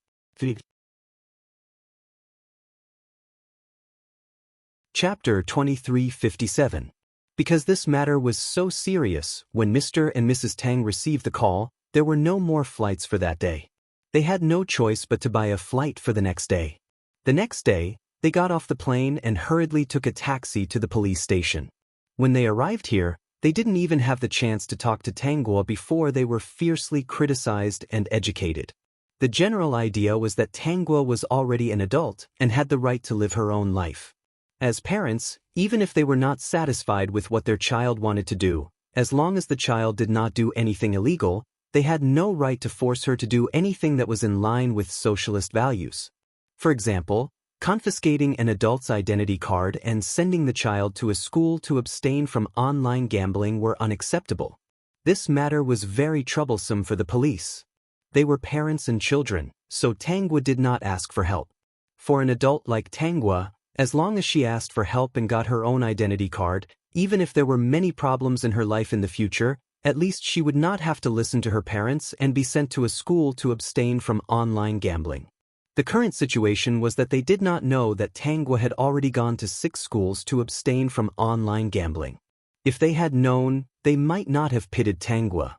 Chapter 2357. Because this matter was so serious, when Mr. and Mrs. Tang received the call, there were no more flights for that day. They had no choice but to buy a flight for the next day. The next day, they got off the plane and hurriedly took a taxi to the police station. When they arrived here, they didn't even have the chance to talk to Tangwa before they were fiercely criticized and educated. The general idea was that Tangwa was already an adult and had the right to live her own life. As parents, even if they were not satisfied with what their child wanted to do, as long as the child did not do anything illegal, they had no right to force her to do anything that was in line with socialist values. For example, confiscating an adult's identity card and sending the child to a school to abstain from online gambling were unacceptable. This matter was very troublesome for the police. They were parents and children, so Tangwa did not ask for help. For an adult like Tangwa, as long as she asked for help and got her own identity card, even if there were many problems in her life in the future, at least she would not have to listen to her parents and be sent to a school to abstain from online gambling. The current situation was that they did not know that Tangwa had already gone to 6 schools to abstain from online gambling. If they had known, they might not have pitted Tangwa.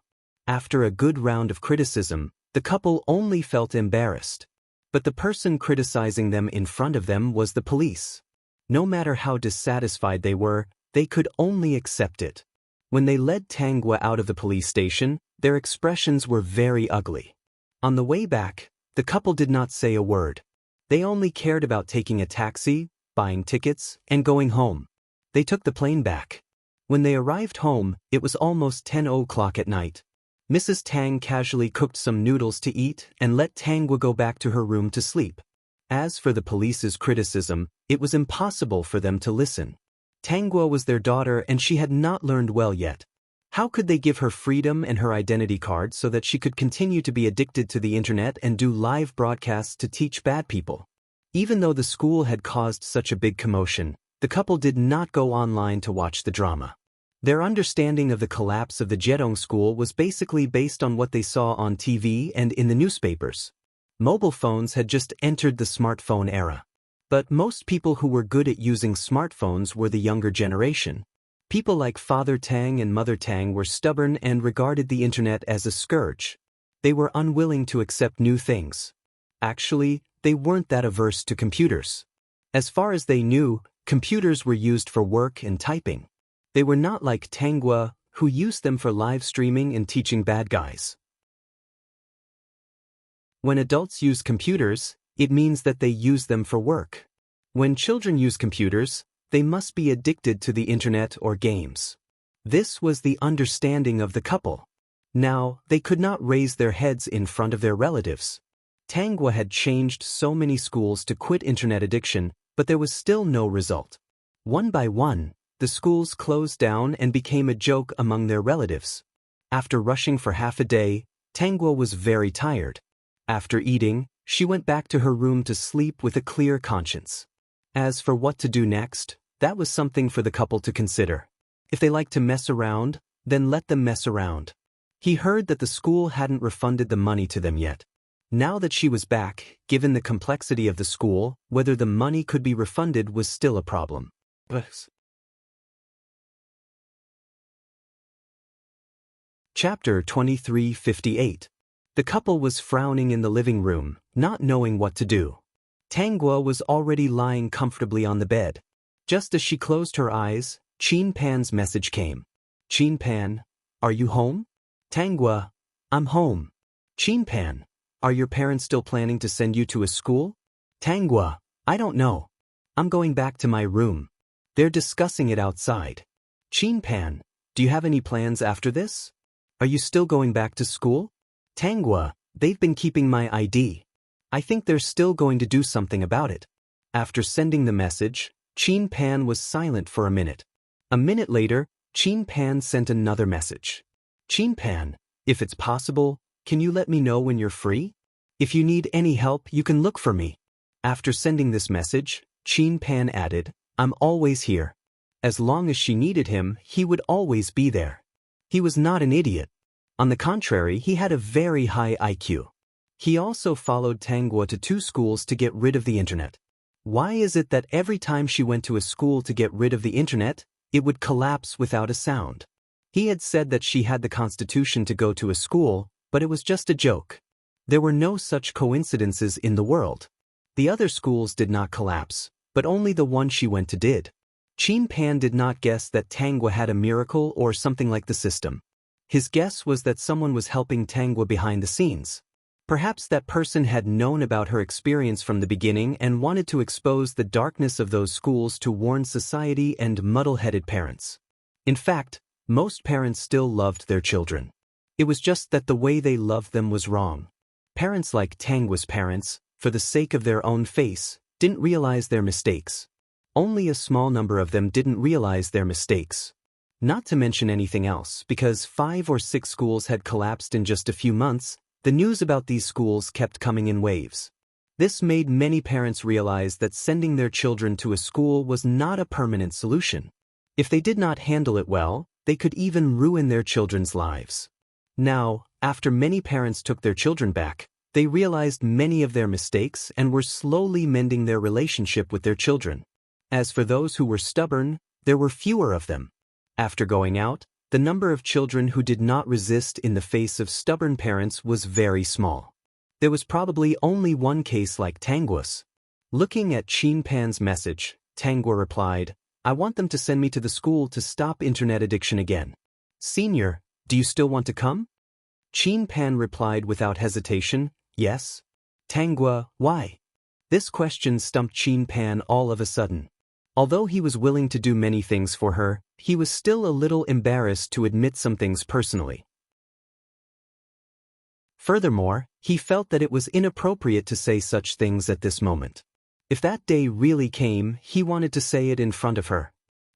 After a good round of criticism, the couple only felt embarrassed. But the person criticizing them in front of them was the police. No matter how dissatisfied they were, they could only accept it. When they led Tangwa out of the police station, their expressions were very ugly. On the way back, the couple did not say a word. They only cared about taking a taxi, buying tickets, and going home. They took the plane back. When they arrived home, it was almost 10 o'clock at night. Mrs. Tang casually cooked some noodles to eat and let Tangwa go back to her room to sleep. As for the police's criticism, it was impossible for them to listen. Tangwa was their daughter and she had not learned well yet. How could they give her freedom and her identity card so that she could continue to be addicted to the internet and do live broadcasts to teach bad people? Even though the school had caused such a big commotion, the couple did not go online to watch the drama. Their understanding of the collapse of the Jedong school was basically based on what they saw on TV and in the newspapers. Mobile phones had just entered the smartphone era. But most people who were good at using smartphones were the younger generation. People like Father Tang and Mother Tang were stubborn and regarded the internet as a scourge. They were unwilling to accept new things. Actually, they weren't that averse to computers. As far as they knew, computers were used for work and typing. They were not like Tangwa, who used them for live streaming and teaching bad guys. When adults use computers, it means that they use them for work. When children use computers, they must be addicted to the internet or games. This was the understanding of the couple. Now, they could not raise their heads in front of their relatives. Tangwa had changed so many schools to quit internet addiction, but there was still no result. One by one, the schools closed down and became a joke among their relatives. After rushing for half a day, Tangwa was very tired. After eating, she went back to her room to sleep with a clear conscience. As for what to do next, that was something for the couple to consider. If they liked to mess around, then let them mess around. He heard that the school hadn't refunded the money to them yet. Now that she was back, given the complexity of the school, whether the money could be refunded was still a problem. Chapter 2358. The couple was frowning in the living room, not knowing what to do. Tangwa was already lying comfortably on the bed. Just as she closed her eyes, Chin Pan's message came. Chin Pan, are you home? Tangwa, I'm home. Chin Pan, are your parents still planning to send you to a school? Tangwa, I don't know. I'm going back to my room. They're discussing it outside. Chinpan, do you have any plans after this? Are you still going back to school? Tangwa, they've been keeping my ID. I think they're still going to do something about it. After sending the message, Chinpan was silent for a minute. A minute later, Chinpan sent another message. Chinpan, if it's possible, can you let me know when you're free? If you need any help, you can look for me. After sending this message, Chinpan added, I'm always here. As long as she needed him, he would always be there. He was not an idiot. On the contrary, he had a very high IQ. He also followed Tangwa to 2 schools to get rid of the internet. Why is it that every time she went to a school to get rid of the internet, it would collapse without a sound? He had said that she had the constitution to go to a school, but it was just a joke. There were no such coincidences in the world. The other schools did not collapse, but only the one she went to did. Chinpan did not guess that Tangwa had a miracle or something like the system. His guess was that someone was helping Tangwa behind the scenes. Perhaps that person had known about her experience from the beginning and wanted to expose the darkness of those schools to warn society and muddle-headed parents. In fact, most parents still loved their children. It was just that the way they loved them was wrong. Parents like Tangwa's parents, for the sake of their own face, didn't realize their mistakes. Only a small number of them didn't realize their mistakes. Not to mention anything else, because 5 or 6 schools had collapsed in just a few months, the news about these schools kept coming in waves. This made many parents realize that sending their children to a school was not a permanent solution. If they did not handle it well, they could even ruin their children's lives. Now, after many parents took their children back, they realized many of their mistakes and were slowly mending their relationship with their children. As for those who were stubborn, there were fewer of them. After going out, the number of children who did not resist in the face of stubborn parents was very small. There was probably only one case like Tangwa's. Looking at Chinpan's message, Tangwa replied, I want them to send me to the school to stop internet addiction again. Senior, do you still want to come? Chinpan replied without hesitation, yes. Tangwa, why? This question stumped Chinpan all of a sudden. Although he was willing to do many things for her, he was still a little embarrassed to admit some things personally. Furthermore, he felt that it was inappropriate to say such things at this moment. If that day really came, he wanted to say it in front of her.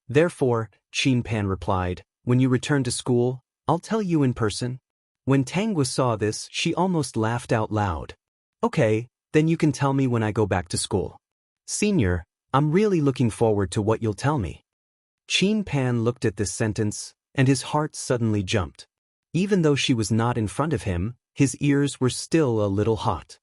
Therefore, Chinpan replied, when you return to school, I'll tell you in person. When Tangwa saw this, she almost laughed out loud. Okay, then you can tell me when I go back to school. Senior, I'm really looking forward to what you'll tell me. Chinpan looked at this sentence, and his heart suddenly jumped. Even though she was not in front of him, his ears were still a little hot.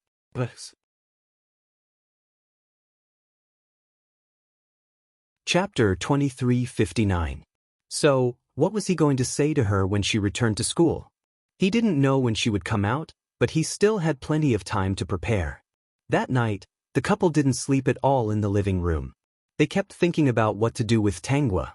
Chapter 23:59. So, what was he going to say to her when she returned to school? He didn't know when she would come out, but he still had plenty of time to prepare. That night, the couple didn't sleep at all in the living room. They kept thinking about what to do with Tangwa.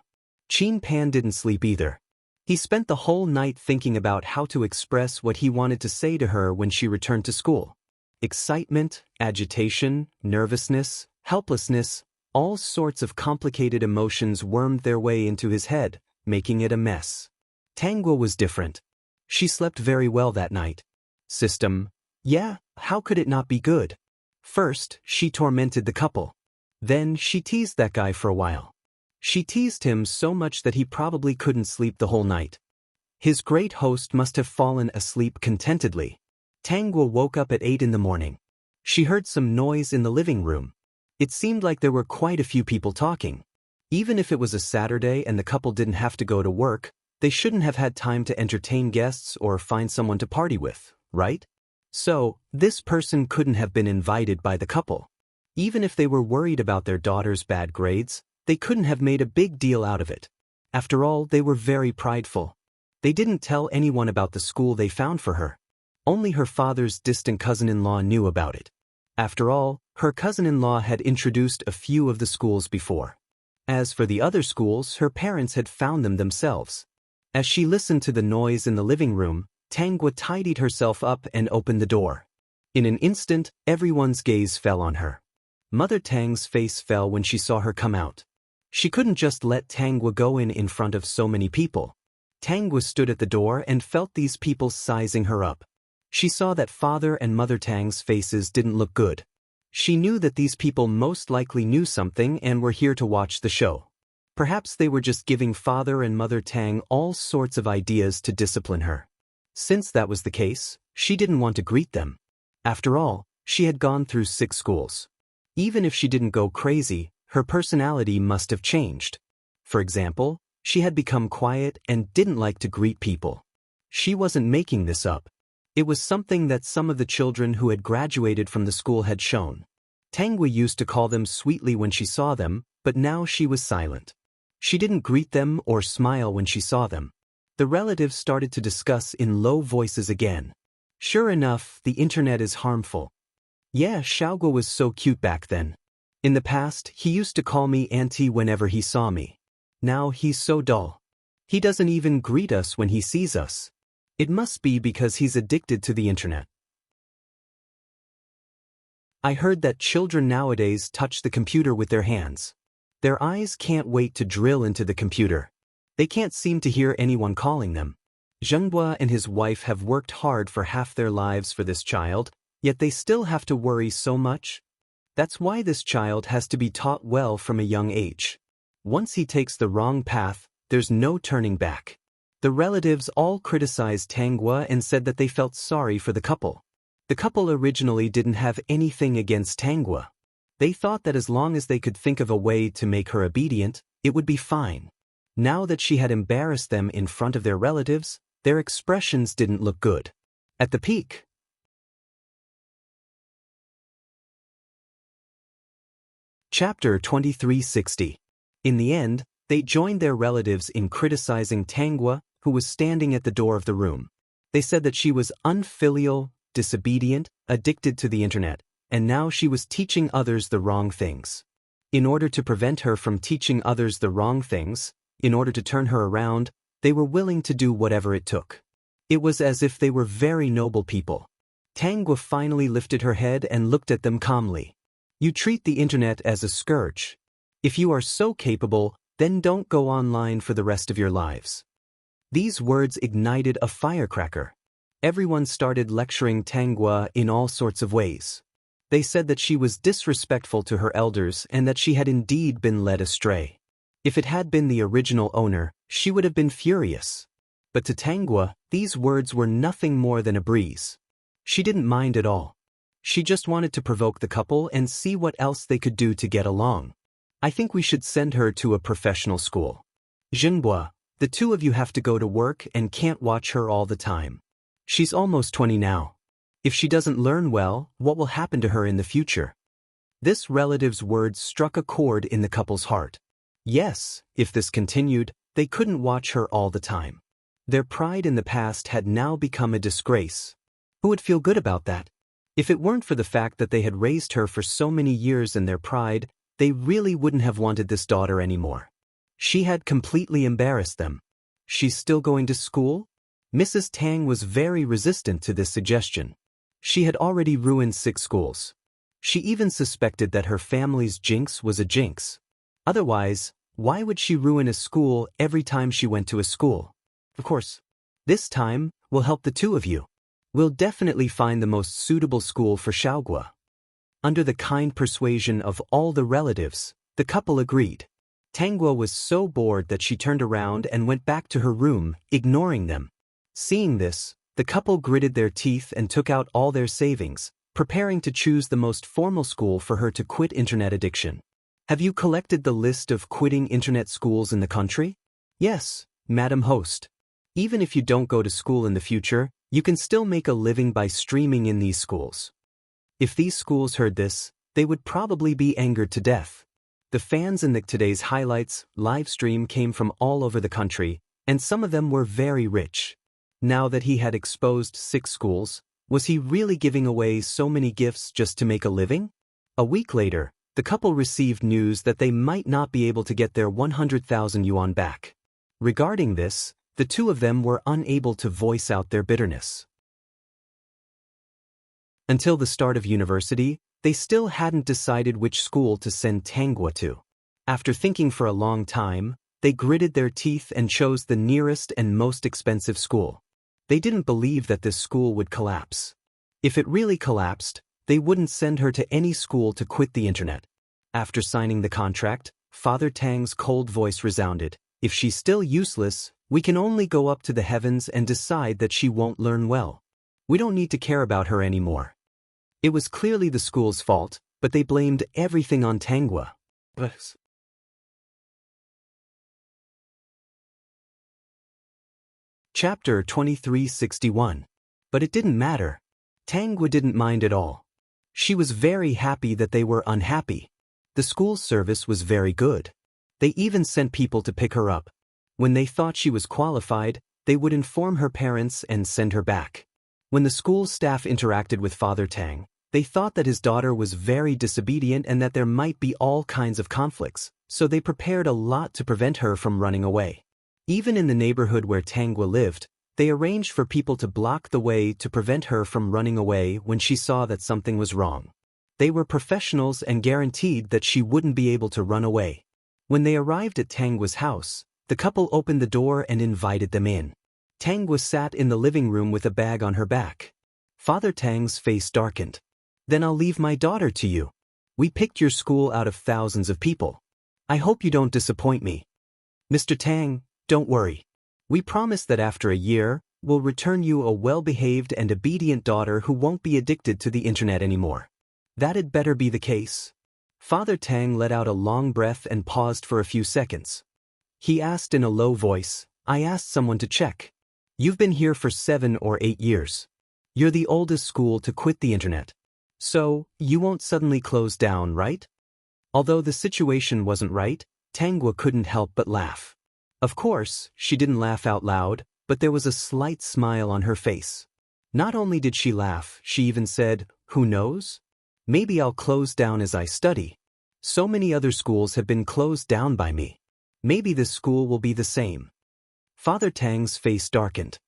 Chinpan didn't sleep either. He spent the whole night thinking about how to express what he wanted to say to her when she returned to school. Excitement, agitation, nervousness, helplessness, all sorts of complicated emotions wormed their way into his head, making it a mess. Tangwa was different. She slept very well that night. System. Yeah, how could it not be good? First, she tormented the couple. Then, she teased that guy for a while. She teased him so much that he probably couldn't sleep the whole night. His great host must have fallen asleep contentedly. Tangwa woke up at 8 in the morning. She heard some noise in the living room. It seemed like there were quite a few people talking. Even if it was a Saturday and the couple didn't have to go to work, they shouldn't have had time to entertain guests or find someone to party with, right? So, this person couldn't have been invited by the couple. Even if they were worried about their daughter's bad grades, they couldn't have made a big deal out of it. After all, they were very prideful. They didn't tell anyone about the school they found for her. Only her father's distant cousin-in-law knew about it. After all, her cousin-in-law had introduced a few of the schools before. As for the other schools, her parents had found them themselves. As she listened to the noise in the living room, Tangwa tidied herself up and opened the door. In an instant, everyone's gaze fell on her. Mother Tang's face fell when she saw her come out. She couldn't just let Tangwa go in front of so many people. Tangwa stood at the door and felt these people sizing her up. She saw that Father and Mother Tang's faces didn't look good. She knew that these people most likely knew something and were here to watch the show. Perhaps they were just giving Father and Mother Tang all sorts of ideas to discipline her. Since that was the case, she didn't want to greet them. After all, she had gone through 6 schools. Even if she didn't go crazy, her personality must have changed. For example, she had become quiet and didn't like to greet people. She wasn't making this up. It was something that some of the children who had graduated from the school had shown. Tangwa used to call them sweetly when she saw them, but now she was silent. She didn't greet them or smile when she saw them. The relatives started to discuss in low voices again. Sure enough, the internet is harmful. Yeah, Xiaogua was so cute back then. In the past, he used to call me auntie whenever he saw me. Now he's so dull. He doesn't even greet us when he sees us. It must be because he's addicted to the internet. I heard that children nowadays touch the computer with their hands. Their eyes can't wait to drill into the computer. They can't seem to hear anyone calling them. Zhenghua and his wife have worked hard for half their lives for this child, yet they still have to worry so much. That's why this child has to be taught well from a young age. Once he takes the wrong path, there's no turning back. The relatives all criticized Tangwa and said that they felt sorry for the couple. The couple originally didn't have anything against Tangwa. They thought that as long as they could think of a way to make her obedient, it would be fine. Now that she had embarrassed them in front of their relatives, their expressions didn't look good. At the peak. Chapter 2360. In the end, they joined their relatives in criticizing Tangwa, who was standing at the door of the room. They said that she was unfilial, disobedient, addicted to the internet, and now she was teaching others the wrong things. In order to prevent her from teaching others the wrong things, in order to turn her around, they were willing to do whatever it took. It was as if they were very noble people. Tangwa finally lifted her head and looked at them calmly. You treat the internet as a scourge. If you are so capable, then don't go online for the rest of your lives. These words ignited a firecracker. Everyone started lecturing Tangwa in all sorts of ways. They said that she was disrespectful to her elders and that she had indeed been led astray. If it had been the original owner, she would have been furious. But to Tangwa, these words were nothing more than a breeze. She didn't mind at all. She just wanted to provoke the couple and see what else they could do to get along. I think we should send her to a professional school. Zhenghua, the 2 of you have to go to work and can't watch her all the time. She's almost 20 now. If she doesn't learn well, what will happen to her in the future? This relative's words struck a chord in the couple's heart. Yes, if this continued, they couldn't watch her all the time. Their pride in the past had now become a disgrace. Who would feel good about that? If it weren't for the fact that they had raised her for so many years and their pride, they really wouldn't have wanted this daughter anymore. She had completely embarrassed them. She's still going to school? Mrs. Tang was very resistant to this suggestion. She had already ruined 6 schools. She even suspected that her family's jinx was a jinx. Otherwise, why would she ruin a school every time she went to a school? Of course, this time, we'll help the 2 of you. We'll definitely find the most suitable school for Xiaogua. Under the kind persuasion of all the relatives, the couple agreed. Tangwa was so bored that she turned around and went back to her room, ignoring them. Seeing this, the couple gritted their teeth and took out all their savings, preparing to choose the most formal school for her to quit internet addiction. Have you collected the list of quitting internet schools in the country? Yes, Madam Host. Even if you don't go to school in the future, you can still make a living by streaming in these schools. If these schools heard this, they would probably be angered to death. The fans in today's highlights live stream came from all over the country, and some of them were very rich. Now that he had exposed 6 schools, was he really giving away so many gifts just to make a living? A week later, the couple received news that they might not be able to get their 100,000 yuan back. Regarding this, the 2 of them were unable to voice out their bitterness. Until the start of university, They still hadn't decided which school to send Tangwa to. After thinking for a long time, they gritted their teeth and chose the nearest and most expensive school. They didn't believe that this school would collapse. If it really collapsed, they wouldn't send her to any school to quit the internet. After signing the contract, Father Tang's cold voice resounded. If she's still useless, we can only go up to the heavens and decide that she won't learn well. We don't need to care about her anymore. It was clearly the school's fault, but they blamed everything on Tangwa. Chapter 2361. But it didn't matter. Tangwa didn't mind at all. She was very happy that they were unhappy. The school service was very good. They even sent people to pick her up. When they thought she was qualified, they would inform her parents and send her back. When the school staff interacted with Father Tang, they thought that his daughter was very disobedient and that there might be all kinds of conflicts, so they prepared a lot to prevent her from running away. Even in the neighborhood where Tangwa lived, they arranged for people to block the way to prevent her from running away when she saw that something was wrong. They were professionals and guaranteed that she wouldn't be able to run away. When they arrived at Tangwa's house, the couple opened the door and invited them in. Tangwa sat in the living room with a bag on her back. Father Tang's face darkened. "Then I'll leave my daughter to you. We picked your school out of thousands of people. I hope you don't disappoint me. Mr. Tang, don't worry. We promise that after a year, we'll return you a well-behaved and obedient daughter who won't be addicted to the internet anymore. That'd better be the case." Father Tang let out a long breath and paused for a few seconds. He asked in a low voice, "I asked someone to check. You've been here for 7 or 8 years. You're the oldest school to quit the internet. So, you won't suddenly close down, right?" Although the situation wasn't right, Tangwa couldn't help but laugh. Of course, she didn't laugh out loud, but there was a slight smile on her face. Not only did she laugh, she even said, "Who knows? Maybe I'll close down as I study. So many other schools have been closed down by me. Maybe this school will be the same." Father Tang's face darkened.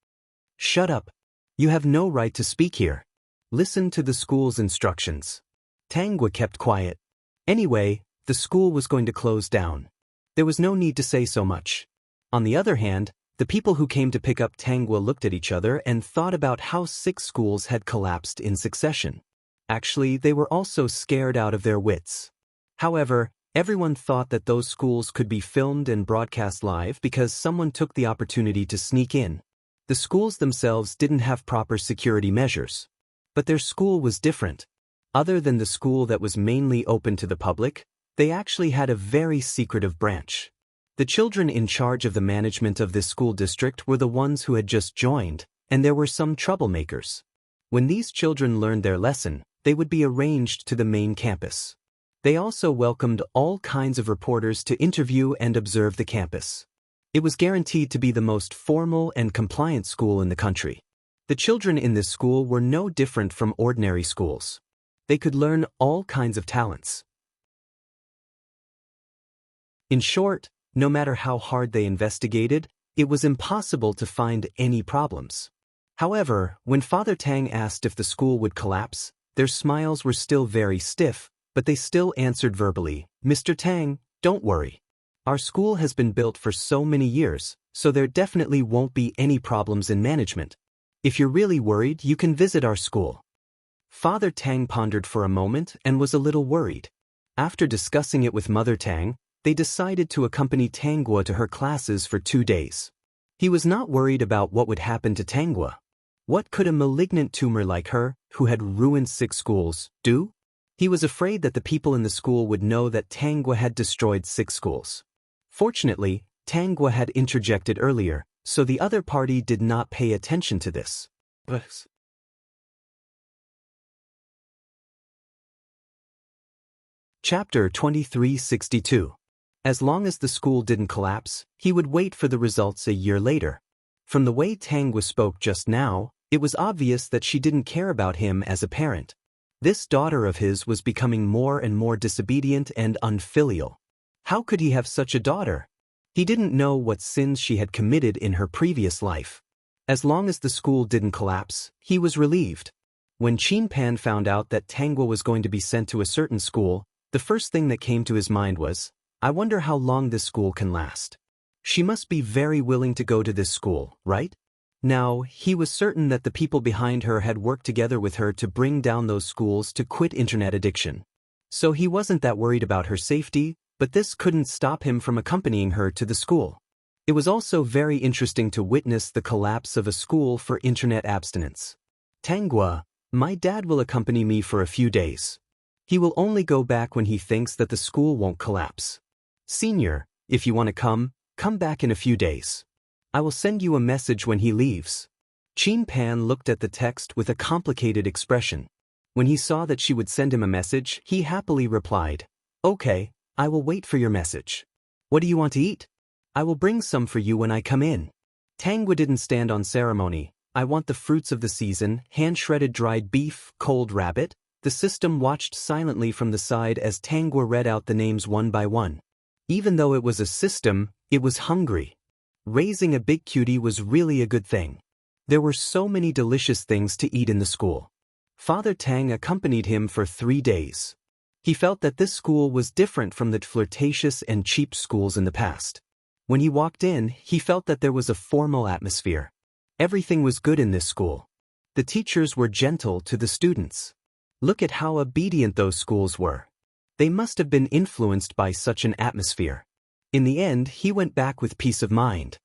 "Shut up. You have no right to speak here. Listen to the school's instructions." Tangwa kept quiet. Anyway, the school was going to close down. There was no need to say so much. On the other hand, the people who came to pick up Tangwa looked at each other and thought about how 6 schools had collapsed in succession. Actually, they were also scared out of their wits. However, everyone thought that those schools could be filmed and broadcast live because someone took the opportunity to sneak in. The schools themselves didn't have proper security measures. But their school was different. Other than the school that was mainly open to the public, they actually had a very secretive branch. The children in charge of the management of this school district were the ones who had just joined, and there were some troublemakers. When these children learned their lesson, they would be arranged to the main campus. They also welcomed all kinds of reporters to interview and observe the campus. It was guaranteed to be the most formal and compliant school in the country. The children in this school were no different from ordinary schools. They could learn all kinds of talents. In short, no matter how hard they investigated, it was impossible to find any problems. However, when Father Tang asked if the school would collapse, their smiles were still very stiff, but they still answered verbally, "Mr. Tang, don't worry. Our school has been built for so many years, so there definitely won't be any problems in management. If you're really worried, you can visit our school." Father Tang pondered for a moment and was a little worried. After discussing it with Mother Tang, they decided to accompany Tangwa to her classes for 2 days. He was not worried about what would happen to Tangwa. What could a malignant tumor like her, who had ruined 6 schools, do? He was afraid that the people in the school would know that Tangwa had destroyed 6 schools. Fortunately, Tangwa had interjected earlier, so the other party did not pay attention to this. Chapter 2362. As long as the school didn't collapse, he would wait for the results a year later. From the way Tangwa spoke just now, it was obvious that she didn't care about him as a parent. This daughter of his was becoming more and more disobedient and unfilial. How could he have such a daughter? He didn't know what sins she had committed in her previous life. As long as the school didn't collapse, he was relieved. When Chin Pan found out that Tangwa was going to be sent to a certain school, the first thing that came to his mind was, I wonder how long this school can last. She must be very willing to go to this school, right? Now, he was certain that the people behind her had worked together with her to bring down those schools to quit internet addiction. So he wasn't that worried about her safety, but this couldn't stop him from accompanying her to the school. It was also very interesting to witness the collapse of a school for internet abstinence. Tangwa, my dad will accompany me for a few days. He will only go back when he thinks that the school won't collapse. Senior, if you want to come back in a few days. I will send you a message when he leaves. Chin Pan looked at the text with a complicated expression. When he saw that she would send him a message, he happily replied, Okay, I will wait for your message. What do you want to eat? I will bring some for you when I come in. Tangwa didn't stand on ceremony. I want the fruits of the season, hand-shredded dried beef, cold rabbit. The system watched silently from the side as Tangwa read out the names one by one. Even though it was a system, it was hungry. Raising a big cutie was really a good thing. There were so many delicious things to eat in the school. Father Tang accompanied him for 3 days. He felt that this school was different from the flirtatious and cheap schools in the past. When he walked in, he felt that there was a formal atmosphere. Everything was good in this school. The teachers were gentle to the students. Look at how obedient those schools were. They must have been influenced by such an atmosphere. In the end, he went back with peace of mind.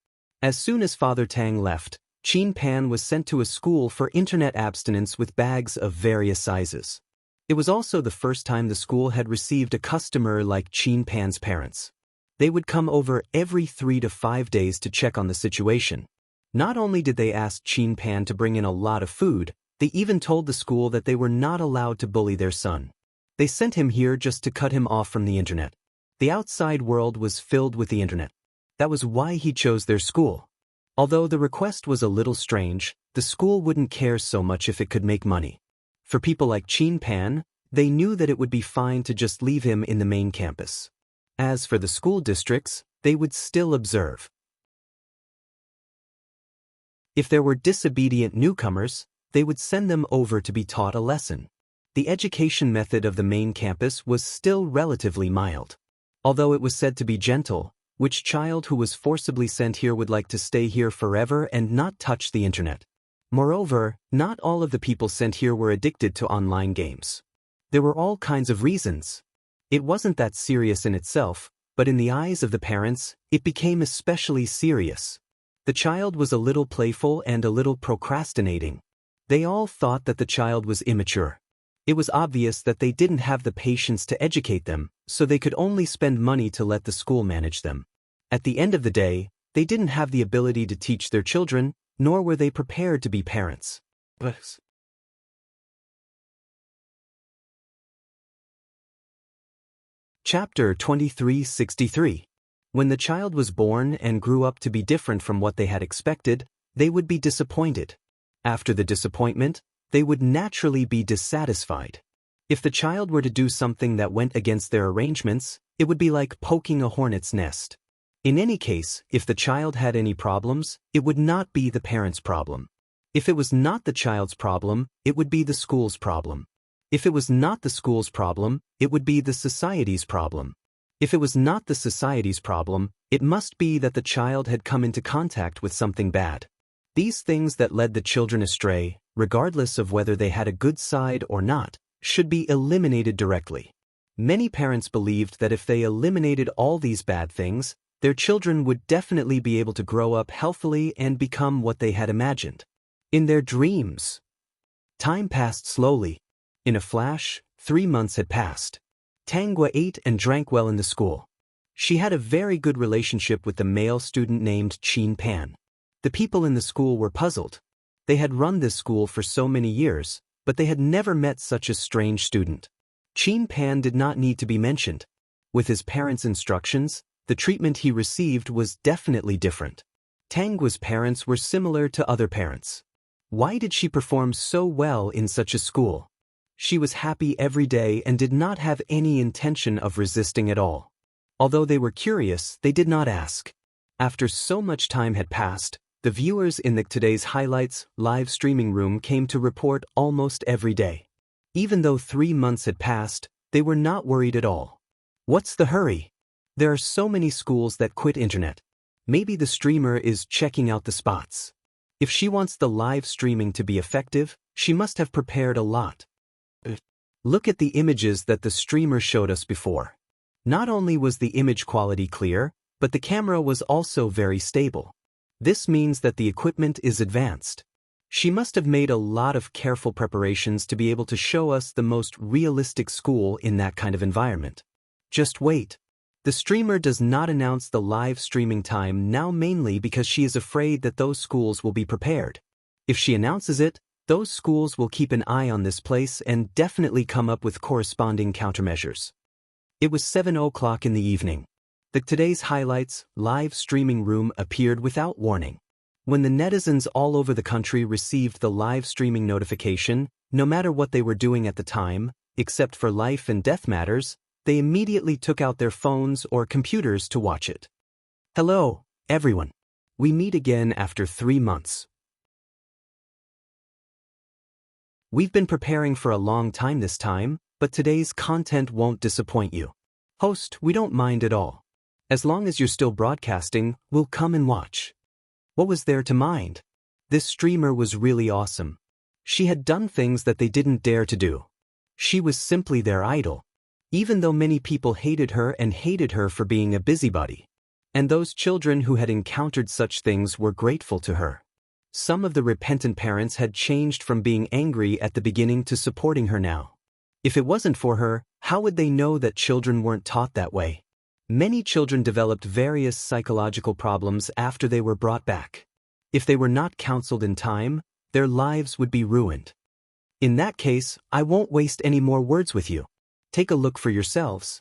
As soon as Father Tang left, Chin Pan was sent to a school for internet abstinence with bags of various sizes. It was also the first time the school had received a customer like Chin Pan's parents. They would come over every 3 to 5 days to check on the situation. Not only did they ask Chin Pan to bring in a lot of food, they even told the school that they were not allowed to bully their son. They sent him here just to cut him off from the internet. The outside world was filled with the internet. That was why he chose their school. Although the request was a little strange, the school wouldn't care so much if it could make money. For people like Chin Pan, they knew that it would be fine to just leave him in the main campus. As for the school districts, they would still observe. If there were disobedient newcomers, they would send them over to be taught a lesson. The education method of the main campus was still relatively mild. Although it was said to be gentle, which child who was forcibly sent here would like to stay here forever and not touch the internet? Moreover, not all of the people sent here were addicted to online games. There were all kinds of reasons. It wasn't that serious in itself, but in the eyes of the parents, it became especially serious. The child was a little playful and a little procrastinating. They all thought that the child was immature. It was obvious that they didn't have the patience to educate them, so they could only spend money to let the school manage them. At the end of the day, they didn't have the ability to teach their children, nor were they prepared to be parents. Chapter 2363. When the child was born and grew up to be different from what they had expected, they would be disappointed. After the disappointment, they would naturally be dissatisfied. If the child were to do something that went against their arrangements, it would be like poking a hornet's nest. In any case, if the child had any problems, it would not be the parent's problem. If it was not the child's problem, it would be the school's problem. If it was not the school's problem, it would be the society's problem. If it was not the society's problem, it must be that the child had come into contact with something bad. These things that led the children astray, regardless of whether they had a good side or not, should be eliminated directly. Many parents believed that if they eliminated all these bad things, their children would definitely be able to grow up healthily and become what they had imagined. In their dreams. Time passed slowly. In a flash, 3 months had passed. Tangwa ate and drank well in the school. She had a very good relationship with the male student named Chin Pan. The people in the school were puzzled. They had run this school for so many years, but they had never met such a strange student. Chin Pan did not need to be mentioned. With his parents' instructions, the treatment he received was definitely different. Tangwa's parents were similar to other parents. Why did she perform so well in such a school? She was happy every day and did not have any intention of resisting at all. Although they were curious, they did not ask. After so much time had passed, The viewers in the Today's Highlights live streaming room came to report almost every day. Even though 3 months had passed, they were not worried at all. What's the hurry? There are so many schools that quit internet. Maybe the streamer is checking out the spots. If she wants the live streaming to be effective, she must have prepared a lot. Look at the images that the streamer showed us before. Not only was the image quality clear, but the camera was also very stable. This means that the equipment is advanced. She must have made a lot of careful preparations to be able to show us the most realistic school in that kind of environment. Just wait. The streamer does not announce the live streaming time now mainly because she is afraid that those schools will be prepared. If she announces it, those schools will keep an eye on this place and definitely come up with corresponding countermeasures. It was 7 o'clock in the evening. The Today's Highlights live streaming room appeared without warning. When the netizens all over the country received the live streaming notification, no matter what they were doing at the time, except for life and death matters, they immediately took out their phones or computers to watch it. Hello, everyone. We meet again after 3 months. We've been preparing for a long time this time, but today's content won't disappoint you. Host, we don't mind at all. As long as you're still broadcasting, we'll come and watch. What was there to mind? This streamer was really awesome. She had done things that they didn't dare to do. She was simply their idol. Even though many people hated her for being a busybody. And those children who had encountered such things were grateful to her. Some of the repentant parents had changed from being angry at the beginning to supporting her now. If it wasn't for her, how would they know that children weren't taught that way? Many children developed various psychological problems after they were brought back. If they were not counseled in time, their lives would be ruined. In that case, I won't waste any more words with you. Take a look for yourselves.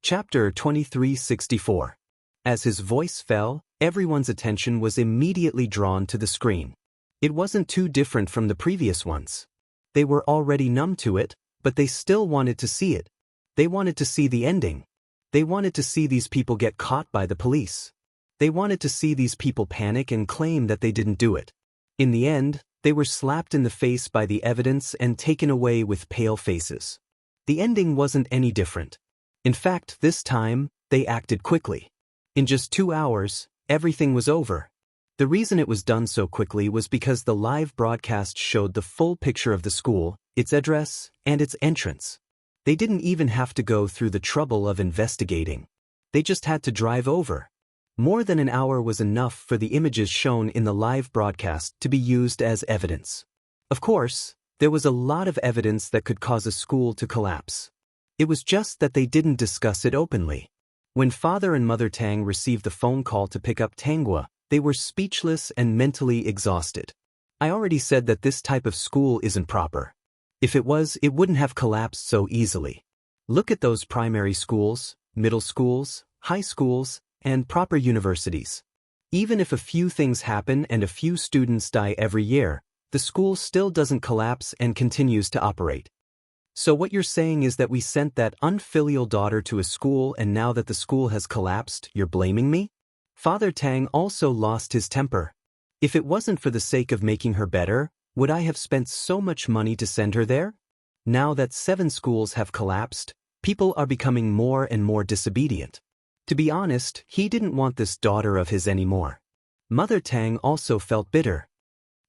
Chapter 2364. As his voice fell, everyone's attention was immediately drawn to the screen. It wasn't too different from the previous ones. They were already numb to it, but they still wanted to see it. They wanted to see the ending. They wanted to see these people get caught by the police. They wanted to see these people panic and claim that they didn't do it. In the end, they were slapped in the face by the evidence and taken away with pale faces. The ending wasn't any different. In fact, this time, they acted quickly. In just 2 hours, everything was over. The reason it was done so quickly was because the live broadcast showed the full picture of the school, its address, and its entrance. They didn't even have to go through the trouble of investigating. They just had to drive over. More than an hour was enough for the images shown in the live broadcast to be used as evidence. Of course, there was a lot of evidence that could cause a school to collapse. It was just that they didn't discuss it openly. When Father and Mother Tang received the phone call to pick up Tanghua, they were speechless and mentally exhausted. I already said that this type of school isn't proper. If it was, it wouldn't have collapsed so easily. Look at those primary schools, middle schools, high schools, and proper universities. Even if a few things happen and a few students die every year, the school still doesn't collapse and continues to operate. So what you're saying is that we sent that unfilial daughter to a school and now that the school has collapsed, you're blaming me? Father Tang also lost his temper. If it wasn't for the sake of making her better, would I have spent so much money to send her there? Now that 7 schools have collapsed, people are becoming more and more disobedient. To be honest, he didn't want this daughter of his anymore. Mother Tang also felt bitter.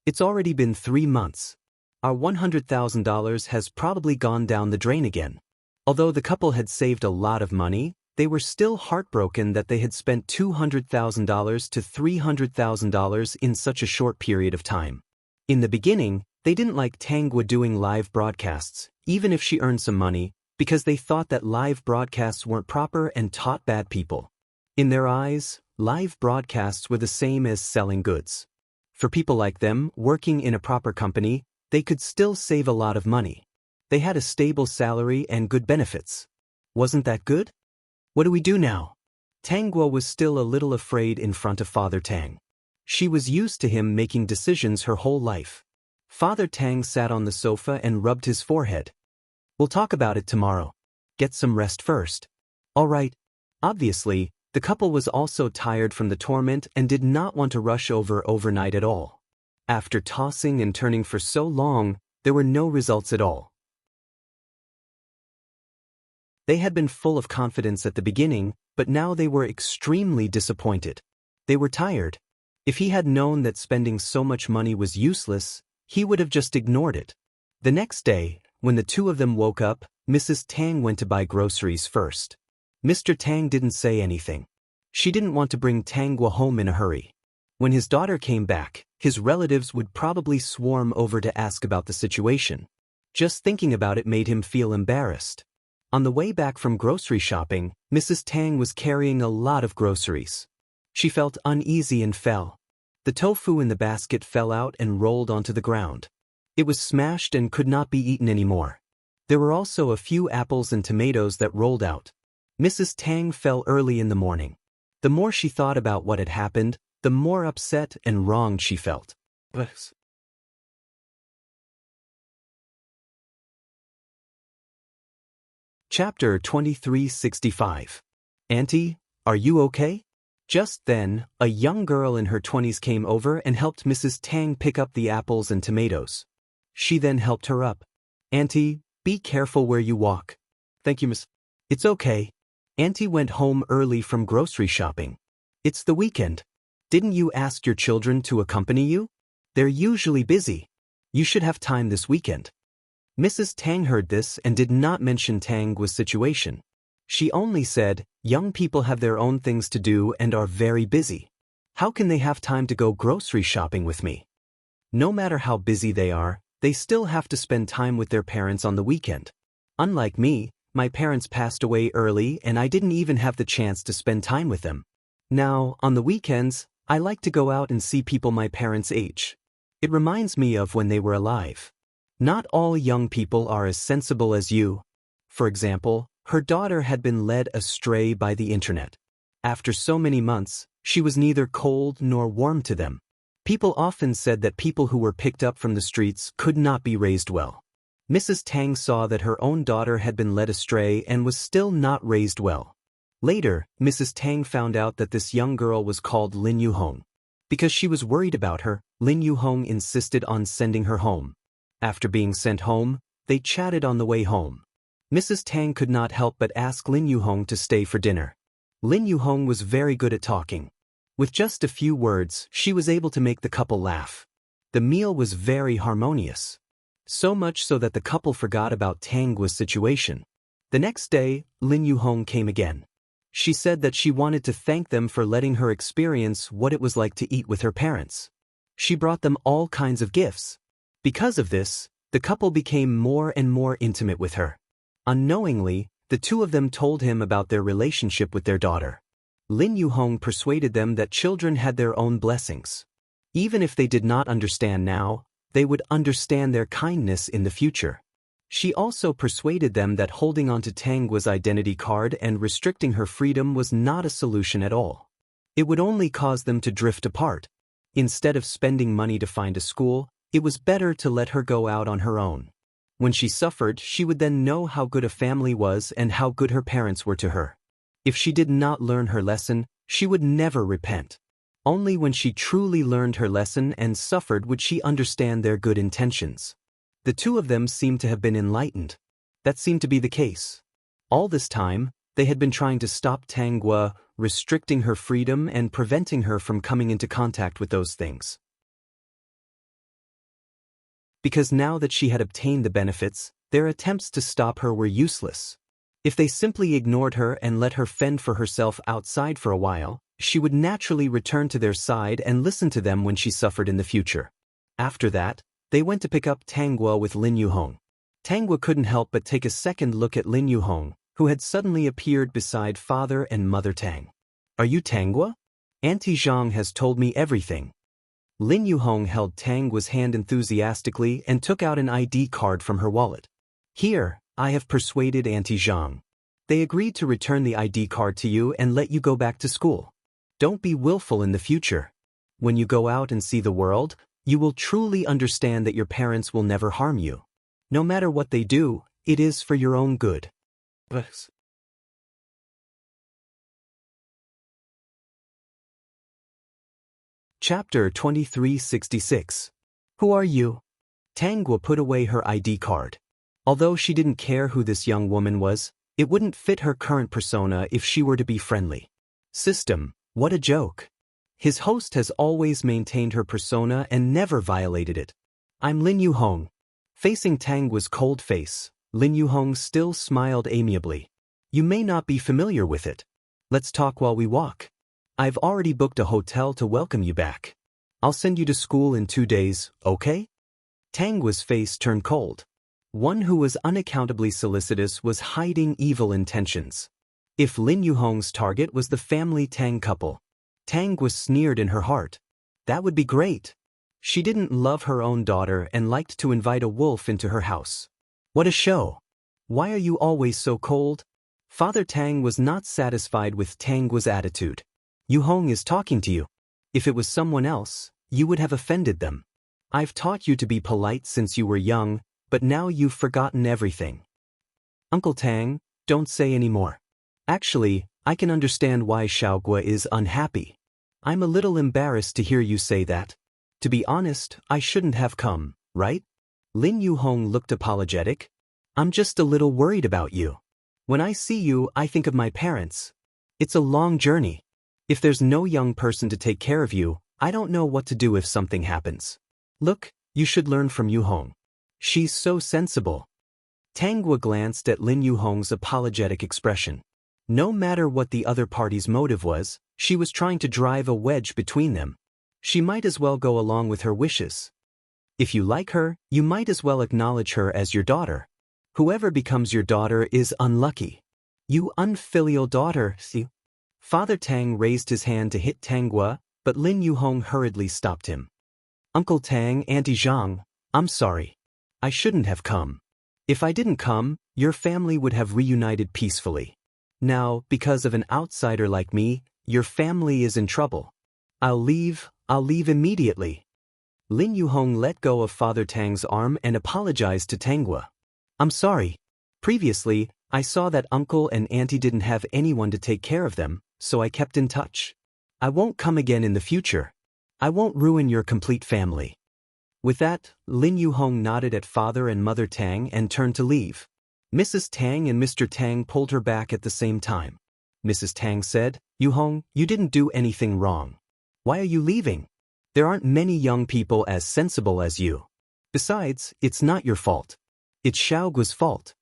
It's already been 3 months. Our $100,000 has probably gone down the drain again. Although the couple had saved a lot of money, they were still heartbroken that they had spent $200,000 to $300,000 in such a short period of time. In the beginning, they didn't like Tanghua doing live broadcasts, even if she earned some money, because they thought that live broadcasts weren't proper and taught bad people. In their eyes, live broadcasts were the same as selling goods. For people like them, working in a proper company, they could still save a lot of money. They had a stable salary and good benefits. Wasn't that good? What do we do now? Tanghua was still a little afraid in front of Father Tang. She was used to him making decisions her whole life. Father Tang sat on the sofa and rubbed his forehead. We'll talk about it tomorrow. Get some rest first. All right. Obviously, the couple was also tired from the torment and did not want to rush over overnight at all. After tossing and turning for so long, there were no results at all. They had been full of confidence at the beginning, but now they were extremely disappointed. They were tired. If he had known that spending so much money was useless, he would have just ignored it. The next day, when the two of them woke up, Mrs. Tang went to buy groceries first. Mr. Tang didn't say anything. She didn't want to bring Tangwa home in a hurry. When his daughter came back, his relatives would probably swarm over to ask about the situation. Just thinking about it made him feel embarrassed. On the way back from grocery shopping, Mrs. Tang was carrying a lot of groceries. She felt uneasy and fell. The tofu in the basket fell out and rolled onto the ground. It was smashed and could not be eaten anymore. There were also a few apples and tomatoes that rolled out. Mrs. Tang fell early in the morning. The more she thought about what had happened, the more upset and wronged she felt. Chapter 2365. Auntie, are you okay? Just then, a young girl in her 20s came over and helped Mrs. Tang pick up the apples and tomatoes. She then helped her up. Auntie, be careful where you walk. Thank you, Miss. It's okay. Auntie went home early from grocery shopping. It's the weekend. Didn't you ask your children to accompany you? They're usually busy. You should have time this weekend. Mrs. Tang heard this and did not mention Tangwa's situation. She only said, young people have their own things to do and are very busy. How can they have time to go grocery shopping with me? No matter how busy they are, they still have to spend time with their parents on the weekend. Unlike me, my parents passed away early and I didn't even have the chance to spend time with them. Now, on the weekends, I like to go out and see people my parents' age. It reminds me of when they were alive. Not all young people are as sensible as you. For example, her daughter had been led astray by the internet. After so many months, she was neither cold nor warm to them. People often said that people who were picked up from the streets could not be raised well. Mrs. Tang saw that her own daughter had been led astray and was still not raised well. Later, Mrs. Tang found out that this young girl was called Lin Yuhong. Because she was worried about her, Lin Yuhong insisted on sending her home. After being sent home, they chatted on the way home. Mrs. Tang could not help but ask Lin Yuhong to stay for dinner. Lin Yuhong was very good at talking. With just a few words, she was able to make the couple laugh. The meal was very harmonious. So much so that the couple forgot about Tangwa's situation. The next day, Lin Yuhong came again. She said that she wanted to thank them for letting her experience what it was like to eat with her parents. She brought them all kinds of gifts. Because of this, the couple became more and more intimate with her. Unknowingly, the two of them told him about their relationship with their daughter. Lin Yuhong persuaded them that children had their own blessings. Even if they did not understand now, they would understand their kindness in the future. She also persuaded them that holding onto Tangwa's identity card and restricting her freedom was not a solution at all. It would only cause them to drift apart. Instead of spending money to find a school, it was better to let her go out on her own. When she suffered, she would then know how good a family was and how good her parents were to her. If she did not learn her lesson, she would never repent. Only when she truly learned her lesson and suffered would she understand their good intentions. The two of them seemed to have been enlightened. That seemed to be the case. All this time, they had been trying to stop Tangwa, restricting her freedom and preventing her from coming into contact with those things. Because now that she had obtained the benefits, their attempts to stop her were useless. If they simply ignored her and let her fend for herself outside for a while, she would naturally return to their side and listen to them when she suffered in the future. After that, they went to pick up Tangwa with Lin Yuhong. Tangwa couldn't help but take a second look at Lin Yuhong, who had suddenly appeared beside Father and Mother Tang. Are you Tangwa? Auntie Zhang has told me everything. Lin Yuhong held Tangwa's hand enthusiastically and took out an ID card from her wallet. Here, I have persuaded Auntie Zhang. They agreed to return the ID card to you and let you go back to school. Don't be willful in the future. When you go out and see the world, you will truly understand that your parents will never harm you. No matter what they do, it is for your own good. Chapter 2366. Who are you? Tangwa put away her ID card. Although she didn't care who this young woman was, it wouldn't fit her current persona if she were to be friendly. System, what a joke. His host has always maintained her persona and never violated it. I'm Lin Yu-hong. Facing Tangwa's cold face, Lin Yu-hong still smiled amiably. You may not be familiar with it. Let's talk while we walk. I've already booked a hotel to welcome you back. I'll send you to school in 2 days, okay? Tangwa's face turned cold. One who was unaccountably solicitous was hiding evil intentions. If Lin Yu-hong's target was the family Tang couple, Tangwa sneered in her heart. That would be great. She didn't love her own daughter and liked to invite a wolf into her house. What a show. Why are you always so cold? Father Tang was not satisfied with Tangwa's attitude. Yu-hong is talking to you. If it was someone else, you would have offended them. I've taught you to be polite since you were young, but now you've forgotten everything. Uncle Tang, don't say any more. Actually, I can understand why Xiaogua is unhappy. I'm a little embarrassed to hear you say that. To be honest, I shouldn't have come, right? Lin Yu-hong looked apologetic. I'm just a little worried about you. When I see you, I think of my parents. It's a long journey. If there's no young person to take care of you, I don't know what to do if something happens. Look, you should learn from Yu-hong. She's so sensible. Tangwa glanced at Lin Yu-hong's apologetic expression. No matter what the other party's motive was, she was trying to drive a wedge between them. She might as well go along with her wishes. If you like her, you might as well acknowledge her as your daughter. Whoever becomes your daughter is unlucky. You unfilial daughter, see? Father Tang raised his hand to hit Tangwa, but Lin Yu-hong hurriedly stopped him. Uncle Tang, Auntie Zhang, I'm sorry. I shouldn't have come. If I didn't come, your family would have reunited peacefully. Now, because of an outsider like me, your family is in trouble. I'll leave immediately. Lin Yu-hong let go of Father Tang's arm and apologized to Tangwa. I'm sorry. Previously, I saw that uncle and auntie didn't have anyone to take care of them, so I kept in touch. I won't come again in the future. I won't ruin your complete family. With that, Lin Yu-hong nodded at Father and Mother Tang and turned to leave. Mrs. Tang and Mr. Tang pulled her back at the same time. Mrs. Tang said, Yu-hong, you didn't do anything wrong. Why are you leaving? There aren't many young people as sensible as you. Besides, it's not your fault. It's Xiaogua's fault.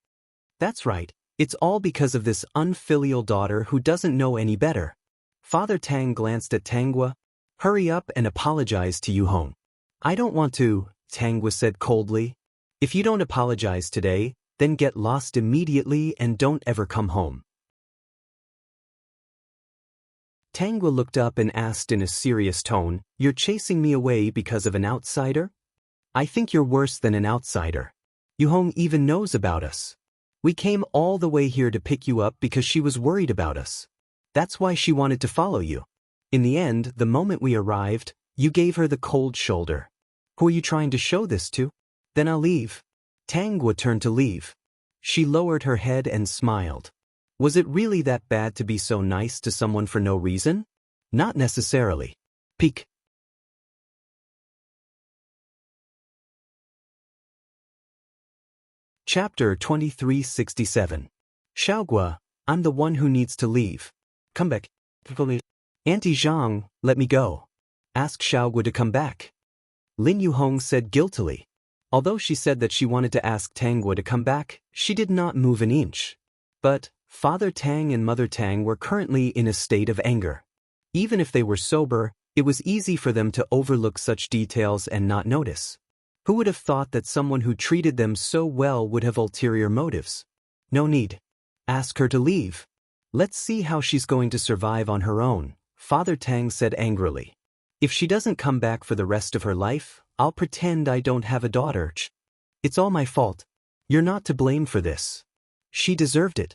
That's right, it's all because of this unfilial daughter who doesn't know any better. Father Tang glanced at Tangwa. Hurry up and apologize to Yu-hong. I don't want to, Tangwa said coldly. If you don't apologize today, then get lost immediately and don't ever come home. Tangwa looked up and asked in a serious tone, You're chasing me away because of an outsider? I think you're worse than an outsider. Yu-hong even knows about us. We came all the way here to pick you up because she was worried about us. That's why she wanted to follow you. In the end, the moment we arrived, you gave her the cold shoulder. Who are you trying to show this to? Then I'll leave. Tangwa turned to leave. She lowered her head and smiled. Was it really that bad to be so nice to someone for no reason? Not necessarily. Peek. Chapter 2367. Xiaogua, I'm the one who needs to leave. Come back. Auntie Zhang, let me go. Ask Xiaogua to come back. Lin Yu-hong said guiltily. Although she said that she wanted to ask Tangwa to come back, she did not move an inch. But Father Tang and Mother Tang were currently in a state of anger. Even if they were sober, it was easy for them to overlook such details and not notice. Who would have thought that someone who treated them so well would have ulterior motives? No need. Ask her to leave. Let's see how she's going to survive on her own, Father Tang said angrily. If she doesn't come back for the rest of her life, I'll pretend I don't have a daughter. It's all my fault. You're not to blame for this. She deserved it.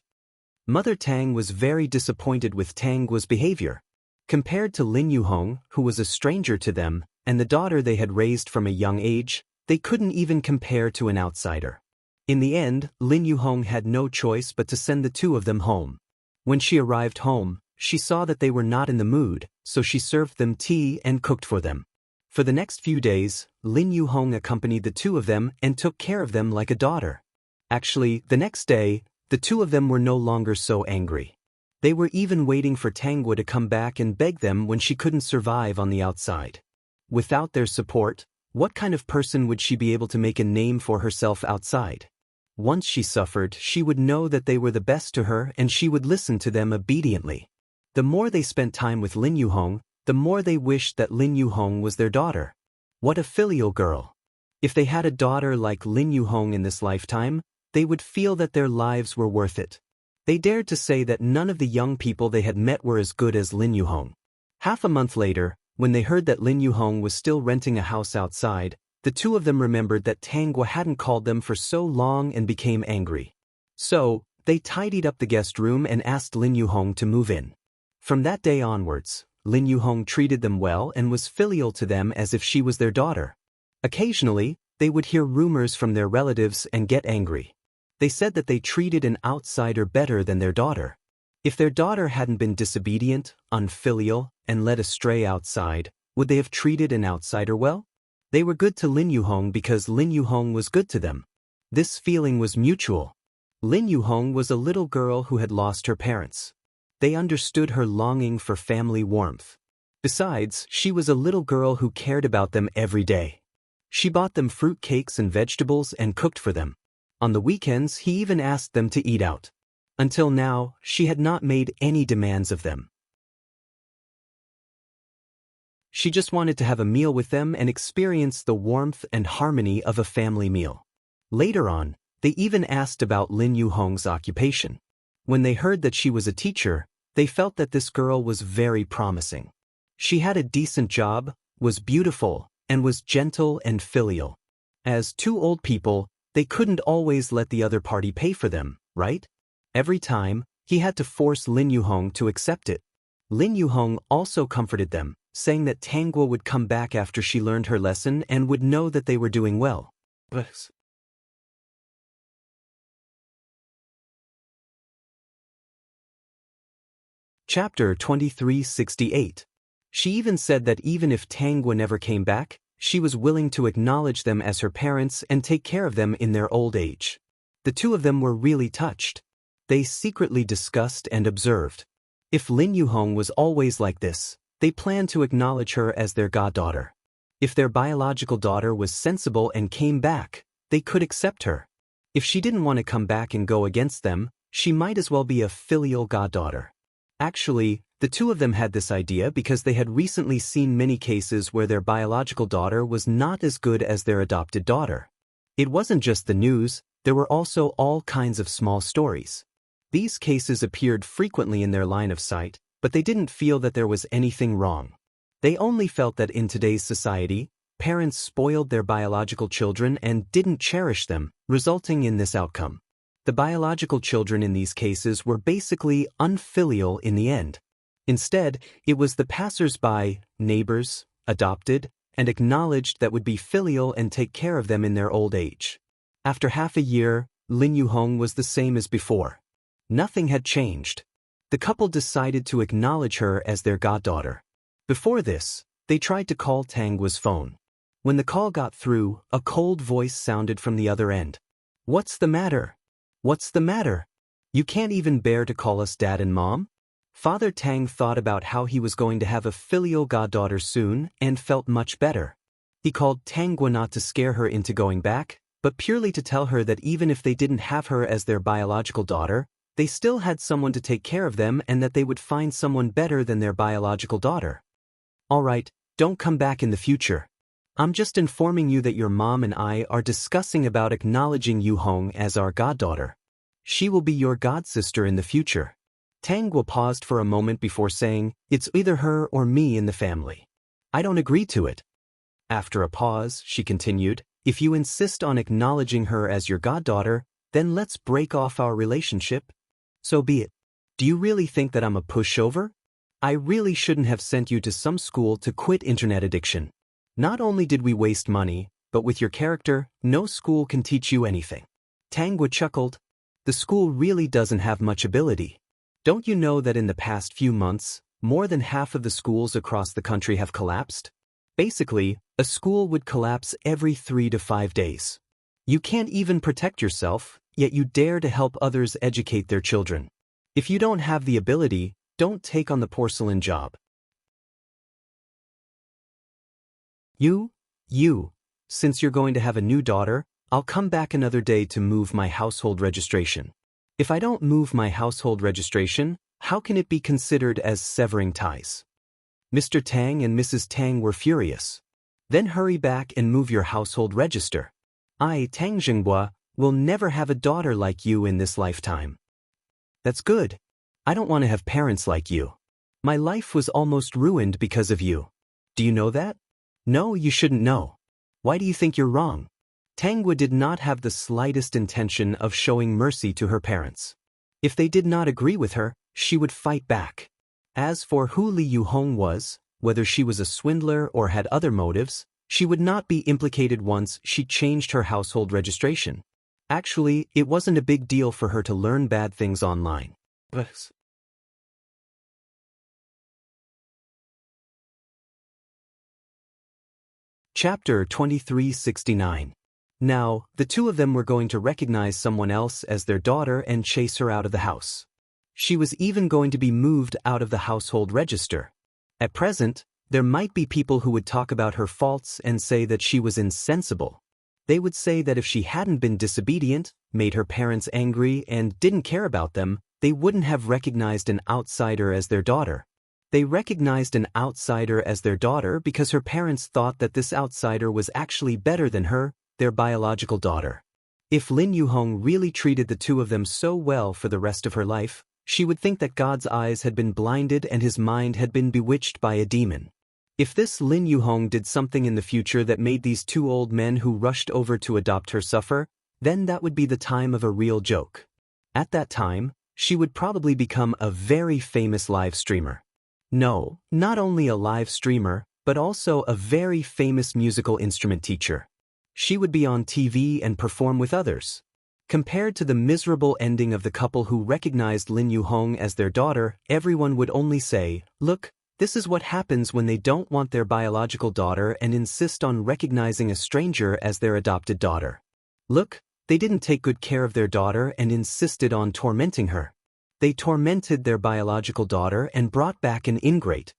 Mother Tang was very disappointed with Tangwa's behavior. Compared to Lin Yu-hong, who was a stranger to them, and the daughter they had raised from a young age, they couldn't even compare to an outsider. In the end, Lin Yu-hong had no choice but to send the two of them home. When she arrived home, she saw that they were not in the mood, so she served them tea and cooked for them. For the next few days, Lin Yuhong accompanied the two of them and took care of them like a daughter. Actually, the next day, the two of them were no longer so angry. They were even waiting for Tangwa to come back and beg them when she couldn't survive on the outside. Without their support, what kind of person would she be able to make a name for herself outside? Once she suffered, she would know that they were the best to her and she would listen to them obediently. The more they spent time with Lin Yuhong, the more they wished that Lin Yuhong was their daughter. What a filial girl. If they had a daughter like Lin Yuhong in this lifetime, they would feel that their lives were worth it. They dared to say that none of the young people they had met were as good as Lin Yuhong. Half a month later, when they heard that Lin Yuhong was still renting a house outside, the two of them remembered that Tangwa hadn't called them for so long and became angry. So, they tidied up the guest room and asked Lin Yuhong to move in. From that day onwards, Lin Yuhong treated them well and was filial to them as if she was their daughter. Occasionally, they would hear rumors from their relatives and get angry. They said that they treated an outsider better than their daughter. If their daughter hadn't been disobedient, unfilial, and led astray outside, would they have treated an outsider well? They were good to Lin Yuhong because Lin Yuhong was good to them. This feeling was mutual. Lin Yuhong was a little girl who had lost her parents. They understood her longing for family warmth. Besides, she was a little girl who cared about them every day. She bought them fruit cakes and vegetables and cooked for them. On the weekends, he even asked them to eat out. Until now, she had not made any demands of them. She just wanted to have a meal with them and experience the warmth and harmony of a family meal. Later on, they even asked about Lin Yuhong's occupation. When they heard that she was a teacher, they felt that this girl was very promising. She had a decent job, was beautiful, and was gentle and filial. As two old people, they couldn't always let the other party pay for them, right? Every time, he had to force Lin Yuhong to accept it. Lin Yuhong also comforted them, saying that Tangwa would come back after she learned her lesson and would know that they were doing well. Chapter 2368. She even said that even if Tangwa never came back, she was willing to acknowledge them as her parents and take care of them in their old age. The two of them were really touched. They secretly discussed and observed. If Lin Yuhong was always like this, they planned to acknowledge her as their goddaughter. If their biological daughter was sensible and came back, they could accept her. If she didn't want to come back and go against them, she might as well be a filial goddaughter. Actually, the two of them had this idea because they had recently seen many cases where their biological daughter was not as good as their adopted daughter. It wasn't just the news, there were also all kinds of small stories. These cases appeared frequently in their line of sight, but they didn't feel that there was anything wrong. They only felt that in today's society, parents spoiled their biological children and didn't cherish them, resulting in this outcome. The biological children in these cases were basically unfilial in the end. Instead, it was the passers-by, neighbors, adopted, and acknowledged that would be filial and take care of them in their old age. After half a year, Lin Yuhong was the same as before. Nothing had changed. The couple decided to acknowledge her as their goddaughter. Before this, they tried to call Tangwa's phone. When the call got through, a cold voice sounded from the other end. "What's the matter? What's the matter? You can't even bear to call us Dad and Mom?" Father Tang thought about how he was going to have a filial goddaughter soon and felt much better. He called Tangwa not to scare her into going back, but purely to tell her that even if they didn't have her as their biological daughter, they still had someone to take care of them and that they would find someone better than their biological daughter. "All right, don't come back in the future. I'm just informing you that your mom and I are discussing about acknowledging Yuhong as our goddaughter. She will be your godsister in the future." Tangwa paused for a moment before saying, "It's either her or me in the family. I don't agree to it." After a pause, she continued, "If you insist on acknowledging her as your goddaughter, then let's break off our relationship. So be it. Do you really think that I'm a pushover? I really shouldn't have sent you to some school to quit internet addiction. Not only did we waste money, but with your character, no school can teach you anything." Tangwa chuckled. "The school really doesn't have much ability. Don't you know that in the past few months, More than half of the schools across the country have collapsed. Basically, a school would collapse every 3 to 5 days. You can't even protect yourself, yet you dare to help others educate their children. If you don't have the ability, don't take on the porcelain job. Since you're going to have a new daughter, I'll come back another day to move my household registration. If I don't move my household registration, how can it be considered as severing ties? Mr. Tang and Mrs. Tang were furious. Then hurry back and move your household register. I, Tang Jinghua, will never have a daughter like you in this lifetime. That's good. I don't want to have parents like you. My life was almost ruined because of you. Do you know that? No, you shouldn't know. Why do you think you're wrong? Tanghua did not have the slightest intention of showing mercy to her parents. If they did not agree with her, she would fight back. As for who Li Yuhong was, whether she was a swindler or had other motives, she would not be implicated once she changed her household registration. Actually, it wasn't a big deal for her to learn bad things online. Chapter 2369. Now, the two of them were going to recognize someone else as their daughter and chase her out of the house. She was even going to be moved out of the household register. At present, there might be people who would talk about her faults and say that she was insensible. They would say that if she hadn't been disobedient, made her parents angry, and didn't care about them, they wouldn't have recognized an outsider as their daughter. They recognized an outsider as their daughter because her parents thought that this outsider was actually better than her, their biological daughter. If Lin Yuhong really treated the two of them so well for the rest of her life, she would think that God's eyes had been blinded and his mind had been bewitched by a demon. If this Lin Yuhong did something in the future that made these two old men who rushed over to adopt her suffer, then that would be the time of a real joke. At that time, she would probably become a very famous live streamer. No, not only a live streamer, but also a very famous musical instrument teacher. She would be on TV and perform with others. Compared to the miserable ending of the couple who recognized Lin Yuhong as their daughter, everyone would only say, "Look, this is what happens when they don't want their biological daughter and insist on recognizing a stranger as their adopted daughter. Look, they didn't take good care of their daughter and insisted on tormenting her. They tormented their biological daughter and brought back an ingrate.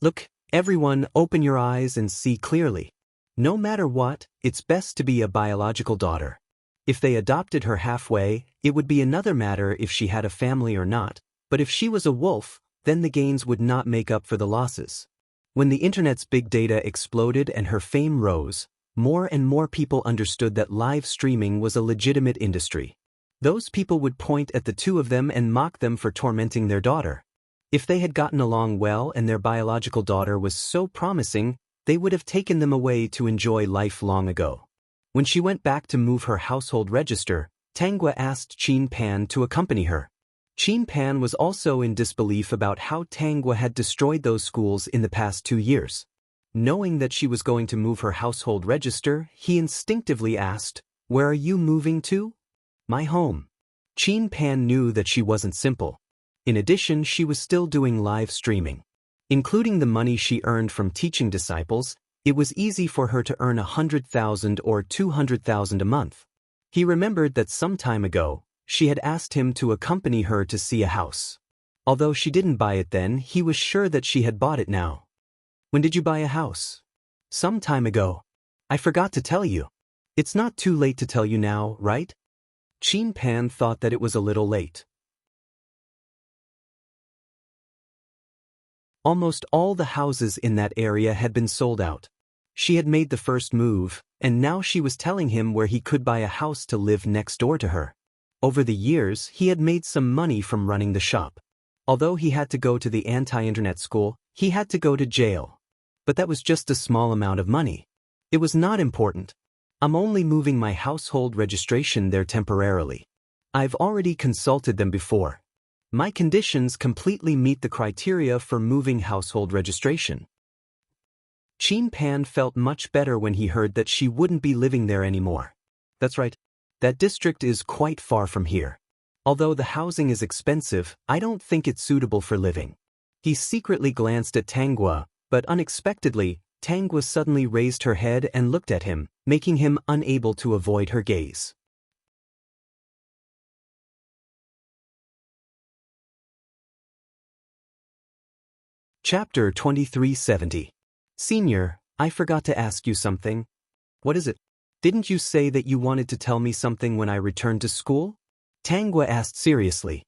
Look, everyone, open your eyes and see clearly. No matter what, it's best to be a biological daughter. If they adopted her halfway, it would be another matter if she had a family or not, but if she was a wolf, then the gains would not make up for the losses." When the internet's big data exploded and her fame rose, more and more people understood that live streaming was a legitimate industry. Those people would point at the two of them and mock them for tormenting their daughter. If they had gotten along well and their biological daughter was so promising, they would have taken them away to enjoy life long ago. When she went back to move her household register, Tanghua asked Qin Pan to accompany her. Qin Pan was also in disbelief about how Tanghua had destroyed those schools in the past 2 years. Knowing that she was going to move her household register, he instinctively asked, "Where are you moving to?" "My home." Qin Pan knew that she wasn't simple. In addition, she was still doing live streaming. Including the money she earned from teaching disciples, it was easy for her to earn 100,000 or 200,000 a month. He remembered that some time ago, she had asked him to accompany her to see a house. Although she didn't buy it then, he was sure that she had bought it now. "When did you buy a house?" "Some time ago." "I forgot to tell you." "It's not too late to tell you now, right?" Qin Pan thought that it was a little late. Almost all the houses in that area had been sold out. She had made the first move, and now she was telling him where he could buy a house to live next door to her. Over the years, he had made some money from running the shop. Although he had to go to the anti-internet school, he had to go to jail. But that was just a small amount of money. It was not important. "I'm only moving my household registration there temporarily. I've already consulted them before. My conditions completely meet the criteria for moving household registration." Qin Pan felt much better when he heard that she wouldn't be living there anymore. "That's right. That district is quite far from here. Although the housing is expensive, I don't think it's suitable for living. He secretly glanced at Tangua, but unexpectedly, Tangua suddenly raised her head and looked at him, making him unable to avoid her gaze. Chapter 2370. Senior, I forgot to ask you something. What is it? Didn't you say that you wanted to tell me something when I returned to school? Tangua asked seriously.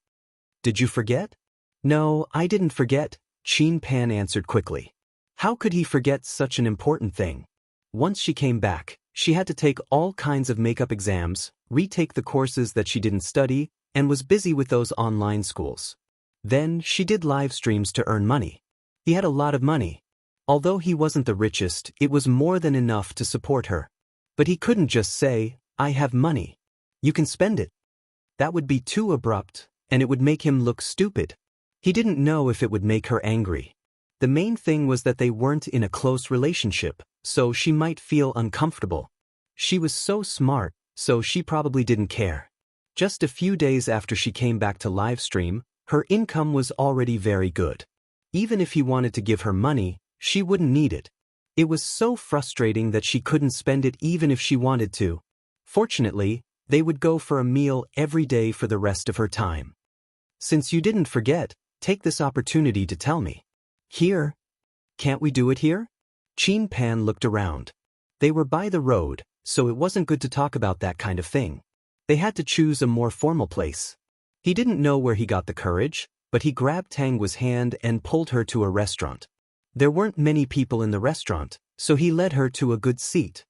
Did you forget? No, I didn't forget, Qin Pan answered quickly. How could he forget such an important thing? Once she came back, she had to take all kinds of makeup exams, retake the courses that she didn't study, and was busy with those online schools. Then she did live streams to earn money. He had a lot of money. Although he wasn't the richest, it was more than enough to support her. But he couldn't just say, I have money. You can spend it. That would be too abrupt, and it would make him look stupid. He didn't know if it would make her angry. The main thing was that they weren't in a close relationship, so she might feel uncomfortable. She was so smart, so she probably didn't care. Just a few days after she came back to livestream, her income was already very good. Even if he wanted to give her money, she wouldn't need it. It was so frustrating that she couldn't spend it even if she wanted to. Fortunately, they would go for a meal every day for the rest of her time. Since you didn't forget, take this opportunity to tell me. Here? Can't we do it here? Qin Pan looked around. They were by the road, so it wasn't good to talk about that kind of thing. They had to choose a more formal place. He didn't know where he got the courage, but he grabbed Tangua's hand and pulled her to a restaurant. There weren't many people in the restaurant, so he led her to a good seat.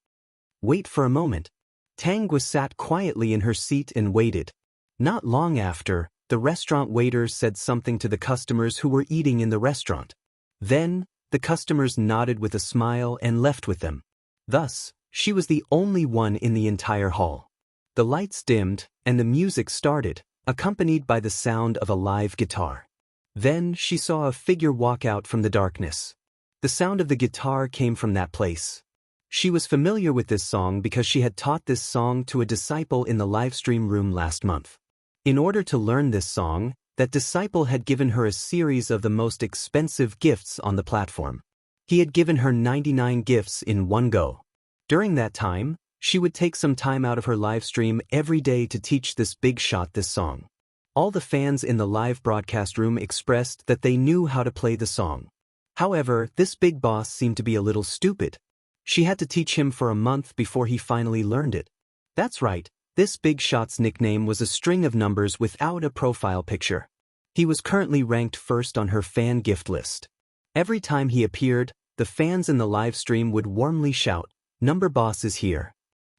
Wait for a moment. Tangua sat quietly in her seat and waited. Not long after, the restaurant waiter said something to the customers who were eating in the restaurant. Then, the customers nodded with a smile and left with them. Thus, she was the only one in the entire hall. The lights dimmed, and the music started, accompanied by the sound of a live guitar. Then she saw a figure walk out from the darkness. The sound of the guitar came from that place. She was familiar with this song because she had taught this song to a disciple in the livestream room last month. In order to learn this song, that disciple had given her a series of the most expensive gifts on the platform. He had given her 99 gifts in one go. During that time, she would take some time out of her live stream every day to teach this big shot this song. All the fans in the live broadcast room expressed that they knew how to play the song. However, this big boss seemed to be a little stupid. She had to teach him for a month before he finally learned it. That's right, this big shot's nickname was a string of numbers without a profile picture. He was currently ranked first on her fan gift list. Every time he appeared, the fans in the live stream would warmly shout, "Number boss is here."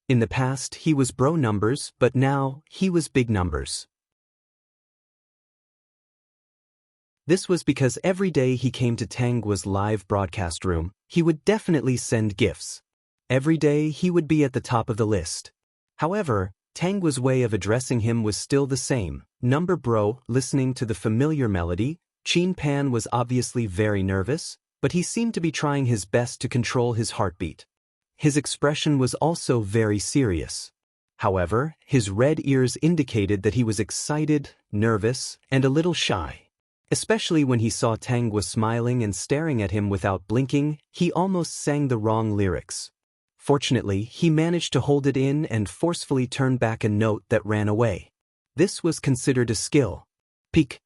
In the past, he was bro numbers, but now, he was big numbers. This was because every day he came to Tangua's live broadcast room, he would definitely send gifts. Every day he would be at the top of the list. However, Tangua's way of addressing him was still the same, "Number bro." Listening to the familiar melody, Qin Pan was obviously very nervous, but he seemed to be trying his best to control his heartbeat. His expression was also very serious. However, his red ears indicated that he was excited, nervous, and a little shy. Especially when he saw Tangua smiling and staring at him without blinking, he almost sang the wrong lyrics. Fortunately, he managed to hold it in and forcefully turn back a note that ran away. This was considered a skill. Peak.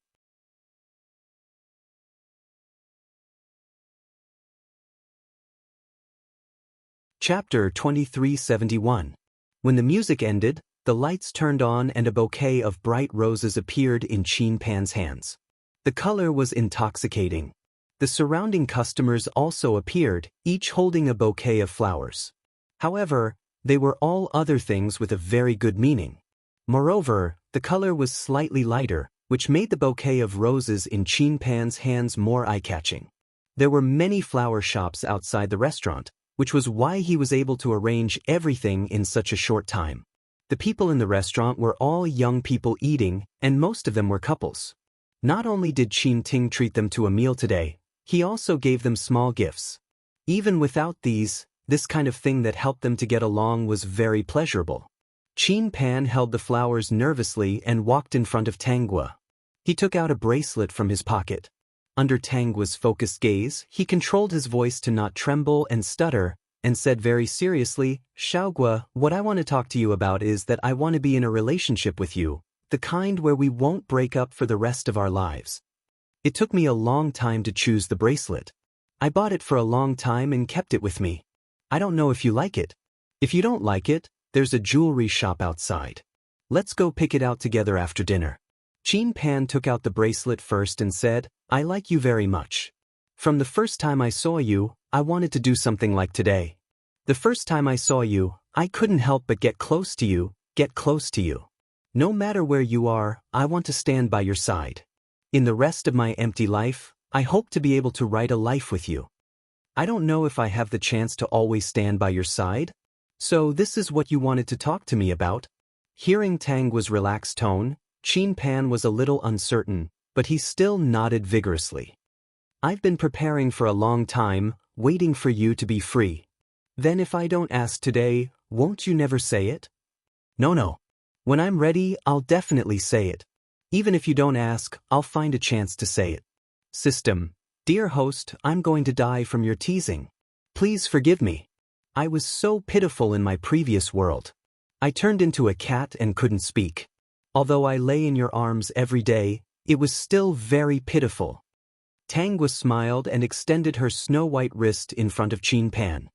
Chapter 2371. When the music ended, the lights turned on and a bouquet of bright roses appeared in Qin Pan's hands. The color was intoxicating. The surrounding customers also appeared, each holding a bouquet of flowers. However, they were all other things with a very good meaning. Moreover, the color was slightly lighter, which made the bouquet of roses in Qin Pan's hands more eye-catching. There were many flower shops outside the restaurant, which was why he was able to arrange everything in such a short time. The people in the restaurant were all young people eating, and most of them were couples. Not only did Qin Ting treat them to a meal today, he also gave them small gifts. Even without these, this kind of thing that helped them to get along was very pleasurable. Qin Pan held the flowers nervously and walked in front of Tangua. He took out a bracelet from his pocket. Under Tangwa's focused gaze, he controlled his voice to not tremble and stutter, and said very seriously, Xiaogua, what I want to talk to you about is that I want to be in a relationship with you, the kind where we won't break up for the rest of our lives. It took me a long time to choose the bracelet. I bought it for a long time and kept it with me. I don't know if you like it. If you don't like it, there's a jewelry shop outside. Let's go pick it out together after dinner. Qin Pan took out the bracelet first and said, I like you very much. From the first time I saw you, I wanted to do something like today. The first time I saw you, I couldn't help but get close to you. No matter where you are, I want to stand by your side. In the rest of my empty life, I hope to be able to write a life with you. I don't know if I have the chance to always stand by your side. So this is what you wanted to talk to me about? Hearing Tangwa's relaxed tone, Qin Pan was a little uncertain, but he still nodded vigorously. I've been preparing for a long time, waiting for you to be free. Then if I don't ask today, won't you never say it? No. When I'm ready, I'll definitely say it. Even if you don't ask, I'll find a chance to say it. System. Dear host, I'm going to die from your teasing. Please forgive me. I was so pitiful in my previous world. I turned into a cat and couldn't speak. Although I lay in your arms every day, it was still very pitiful. Tangwa smiled and extended her snow-white wrist in front of Qin Pan.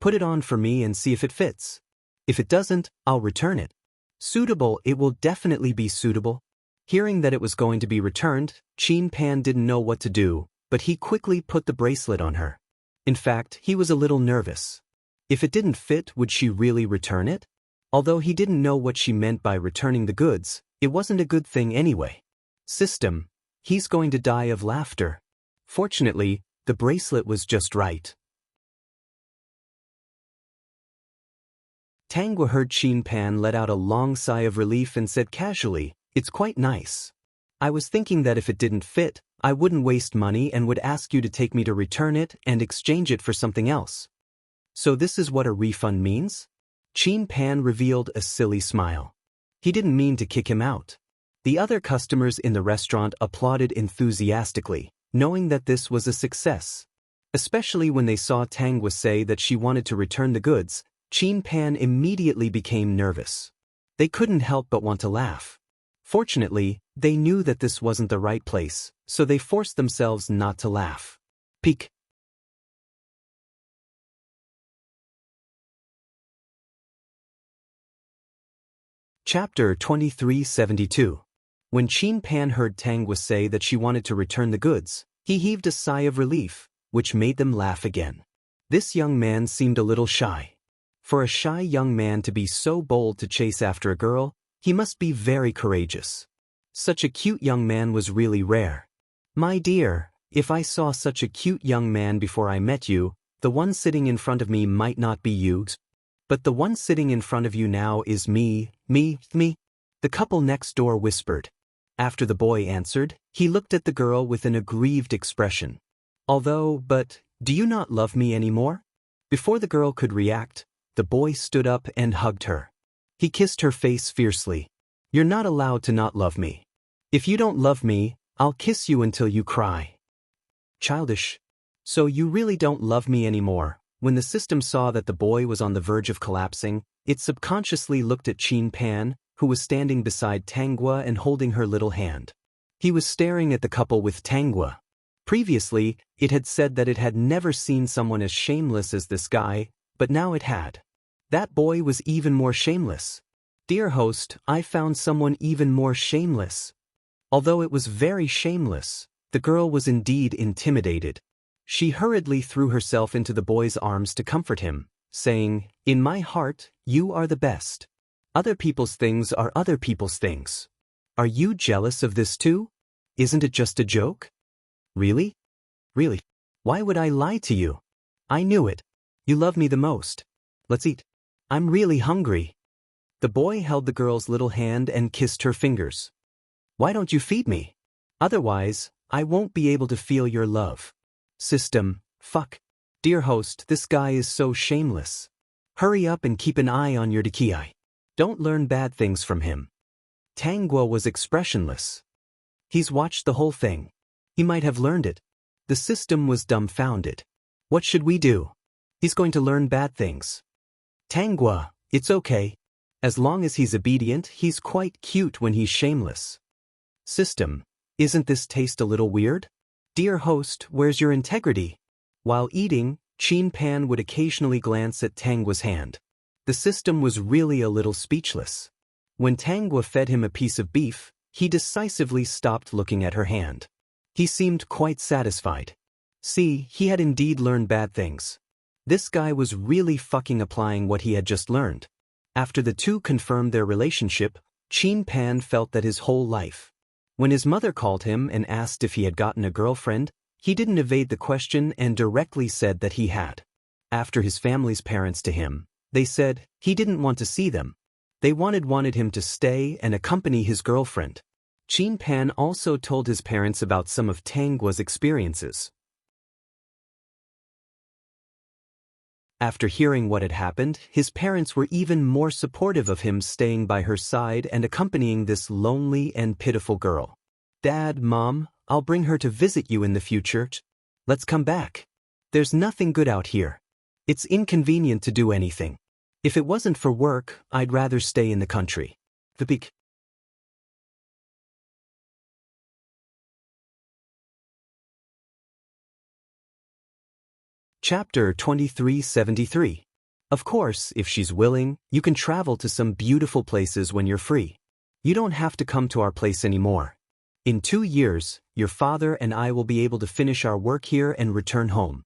Put it on for me and see if it fits. If it doesn't, I'll return it. Suitable, it will definitely be suitable. Hearing that it was going to be returned, Qin Pan didn't know what to do, but he quickly put the bracelet on her. In fact, he was a little nervous. If it didn't fit, would she really return it? Although he didn't know what she meant by returning the goods, it wasn't a good thing anyway. System. He's going to die of laughter. Fortunately, the bracelet was just right. Tangwa heard Qin Pan let out a long sigh of relief and said casually, It's quite nice. I was thinking that if it didn't fit, I wouldn't waste money and would ask you to take me to return it and exchange it for something else. So this is what a refund means? Qin Pan revealed a silly smile. He didn't mean to kick him out. The other customers in the restaurant applauded enthusiastically, knowing that this was a success. Especially when they saw Tangwa say that she wanted to return the goods, Qin Pan immediately became nervous. They couldn't help but want to laugh. Fortunately, they knew that this wasn't the right place, so they forced themselves not to laugh. Peek. Chapter 2372. When Qin Pan heard Tangwa say that she wanted to return the goods, he heaved a sigh of relief, which made them laugh again. This young man seemed a little shy. For a shy young man to be so bold to chase after a girl, he must be very courageous. Such a cute young man was really rare. My dear, if I saw such a cute young man before I met you, the one sitting in front of me might not be you, but the one sitting in front of you now is me. The couple next door whispered. After the boy answered, he looked at the girl with an aggrieved expression. But, do you not love me anymore? Before the girl could react, the boy stood up and hugged her. He kissed her face fiercely. You're not allowed to not love me. If you don't love me, I'll kiss you until you cry. Childish. So you really don't love me anymore. When the system saw that the boy was on the verge of collapsing, it subconsciously looked at Qin Pan, who was standing beside Tangwa and holding her little hand. He was staring at the couple with Tangwa. Previously, it had said that it had never seen someone as shameless as this guy, but now it had. That boy was even more shameless. Dear host, I found someone even more shameless. Although it was very shameless, the girl was indeed intimidated. She hurriedly threw herself into the boy's arms to comfort him, saying, In my heart, you are the best. Other people's things are other people's things. Are you jealous of this too? Isn't it just a joke? Really? Really? Why would I lie to you? I knew it. You love me the most. Let's eat. I'm really hungry. The boy held the girl's little hand and kissed her fingers. Why don't you feed me? Otherwise, I won't be able to feel your love. System, fuck. Dear host, this guy is so shameless. Hurry up and keep an eye on your Diki. Don't learn bad things from him. Tangwa was expressionless. He's watched the whole thing. He might have learned it. The system was dumbfounded. What should we do? He's going to learn bad things. Tanghua, it's okay. As long as he's obedient, he's quite cute when he's shameless. System, isn't this taste a little weird? Dear host, where's your integrity? While eating, Chin Pan would occasionally glance at Tanghua's hand. The system was really a little speechless. When Tanghua fed him a piece of beef, he decisively stopped looking at her hand. He seemed quite satisfied. See, he had indeed learned bad things. This guy was really fucking applying what he had just learned. After the two confirmed their relationship, Chin Pan felt that his whole life. When his mother called him and asked if he had gotten a girlfriend, he didn't evade the question and directly said that he had. After his family's parents to him, they said he didn't want to see them. They wanted him to stay and accompany his girlfriend. Chin Pan also told his parents about some of Tanghua's experiences. After hearing what had happened, his parents were even more supportive of him staying by her side and accompanying this lonely and pitiful girl. Dad, Mom, I'll bring her to visit you in the future. Let's come back. There's nothing good out here. It's inconvenient to do anything. If it wasn't for work, I'd rather stay in the country. The peak. Chapter 2373. Of course, if she's willing, you can travel to some beautiful places when you're free. You don't have to come to our place anymore. In 2 years, your father and I will be able to finish our work here and return home.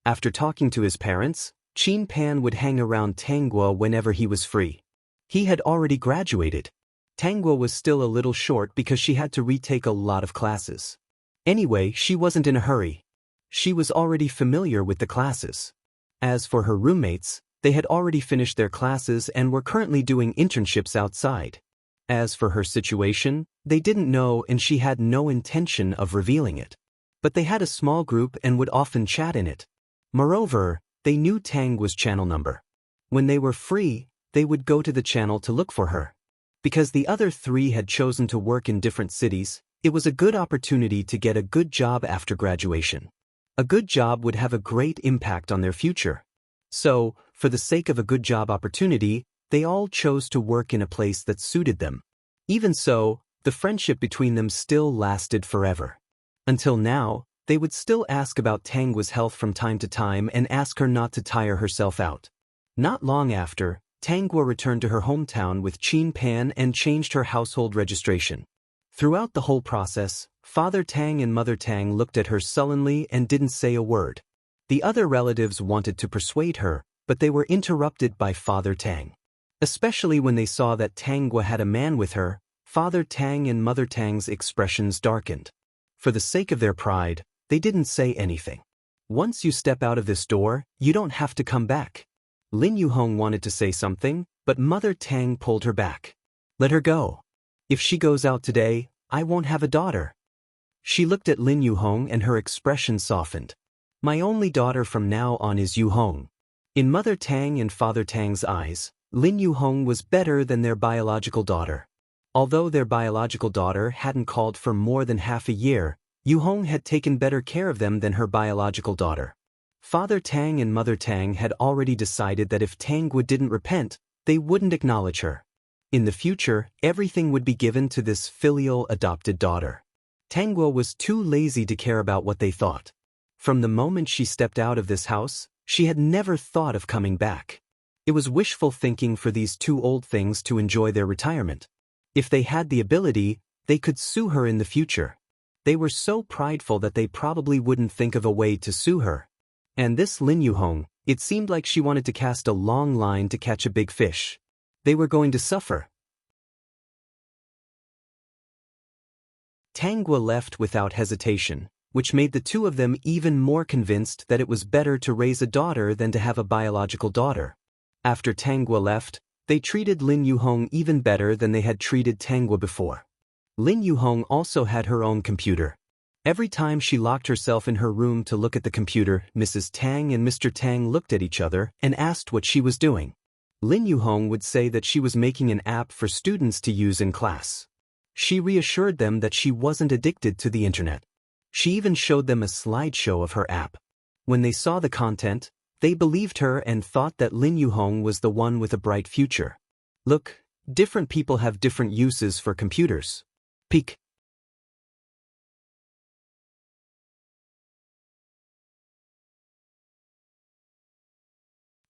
After talking to his parents, Chin Pan would hang around Tanghua whenever he was free. He had already graduated. Tanghua was still a little short because she had to retake a lot of classes. Anyway, she wasn't in a hurry. She was already familiar with the classes. As for her roommates, they had already finished their classes and were currently doing internships outside. As for her situation, they didn't know and she had no intention of revealing it. But they had a small group and would often chat in it. Moreover, they knew Tanghua's channel number. When they were free, they would go to the channel to look for her. Because the other three had chosen to work in different cities, it was a good opportunity to get a good job after graduation. A good job would have a great impact on their future. So, for the sake of a good job opportunity, they all chose to work in a place that suited them. Even so, the friendship between them still lasted forever. Until now, they would still ask about Tanghua's health from time to time and ask her not to tire herself out. Not long after, Tanghua returned to her hometown with Chin Pan and changed her household registration. Throughout the whole process, Father Tang and Mother Tang looked at her sullenly and didn't say a word. The other relatives wanted to persuade her, but they were interrupted by Father Tang. Especially when they saw that Tanghua had a man with her, Father Tang and Mother Tang's expressions darkened. For the sake of their pride, they didn't say anything. Once you step out of this door, you don't have to come back. Lin Yuhong wanted to say something, but Mother Tang pulled her back. Let her go. If she goes out today, I won't have a daughter. She looked at Lin Yuhong and her expression softened. My only daughter from now on is Yuhong. In Mother Tang and Father Tang's eyes, Lin Yuhong was better than their biological daughter. Although their biological daughter hadn't called for more than half a year, Yuhong had taken better care of them than her biological daughter. Father Tang and Mother Tang had already decided that if Tanghua didn't repent, they wouldn't acknowledge her. In the future, everything would be given to this filial adopted daughter. Tanghua was too lazy to care about what they thought. From the moment she stepped out of this house, she had never thought of coming back. It was wishful thinking for these two old things to enjoy their retirement. If they had the ability, they could sue her in the future. They were so prideful that they probably wouldn't think of a way to sue her. And this Lin Yuhong, it seemed like she wanted to cast a long line to catch a big fish. They were going to suffer. Tanghua left without hesitation, which made the two of them even more convinced that it was better to raise a daughter than to have a biological daughter. After Tanghua left, they treated Lin Yuhong even better than they had treated Tanghua before. Lin Yuhong also had her own computer. Every time she locked herself in her room to look at the computer, Mrs. Tang and Mr. Tang looked at each other and asked what she was doing. Lin Yuhong would say that she was making an app for students to use in class. She reassured them that she wasn't addicted to the internet. She even showed them a slideshow of her app. When they saw the content, they believed her and thought that Lin Yuhong was the one with a bright future. Look, different people have different uses for computers. Peek.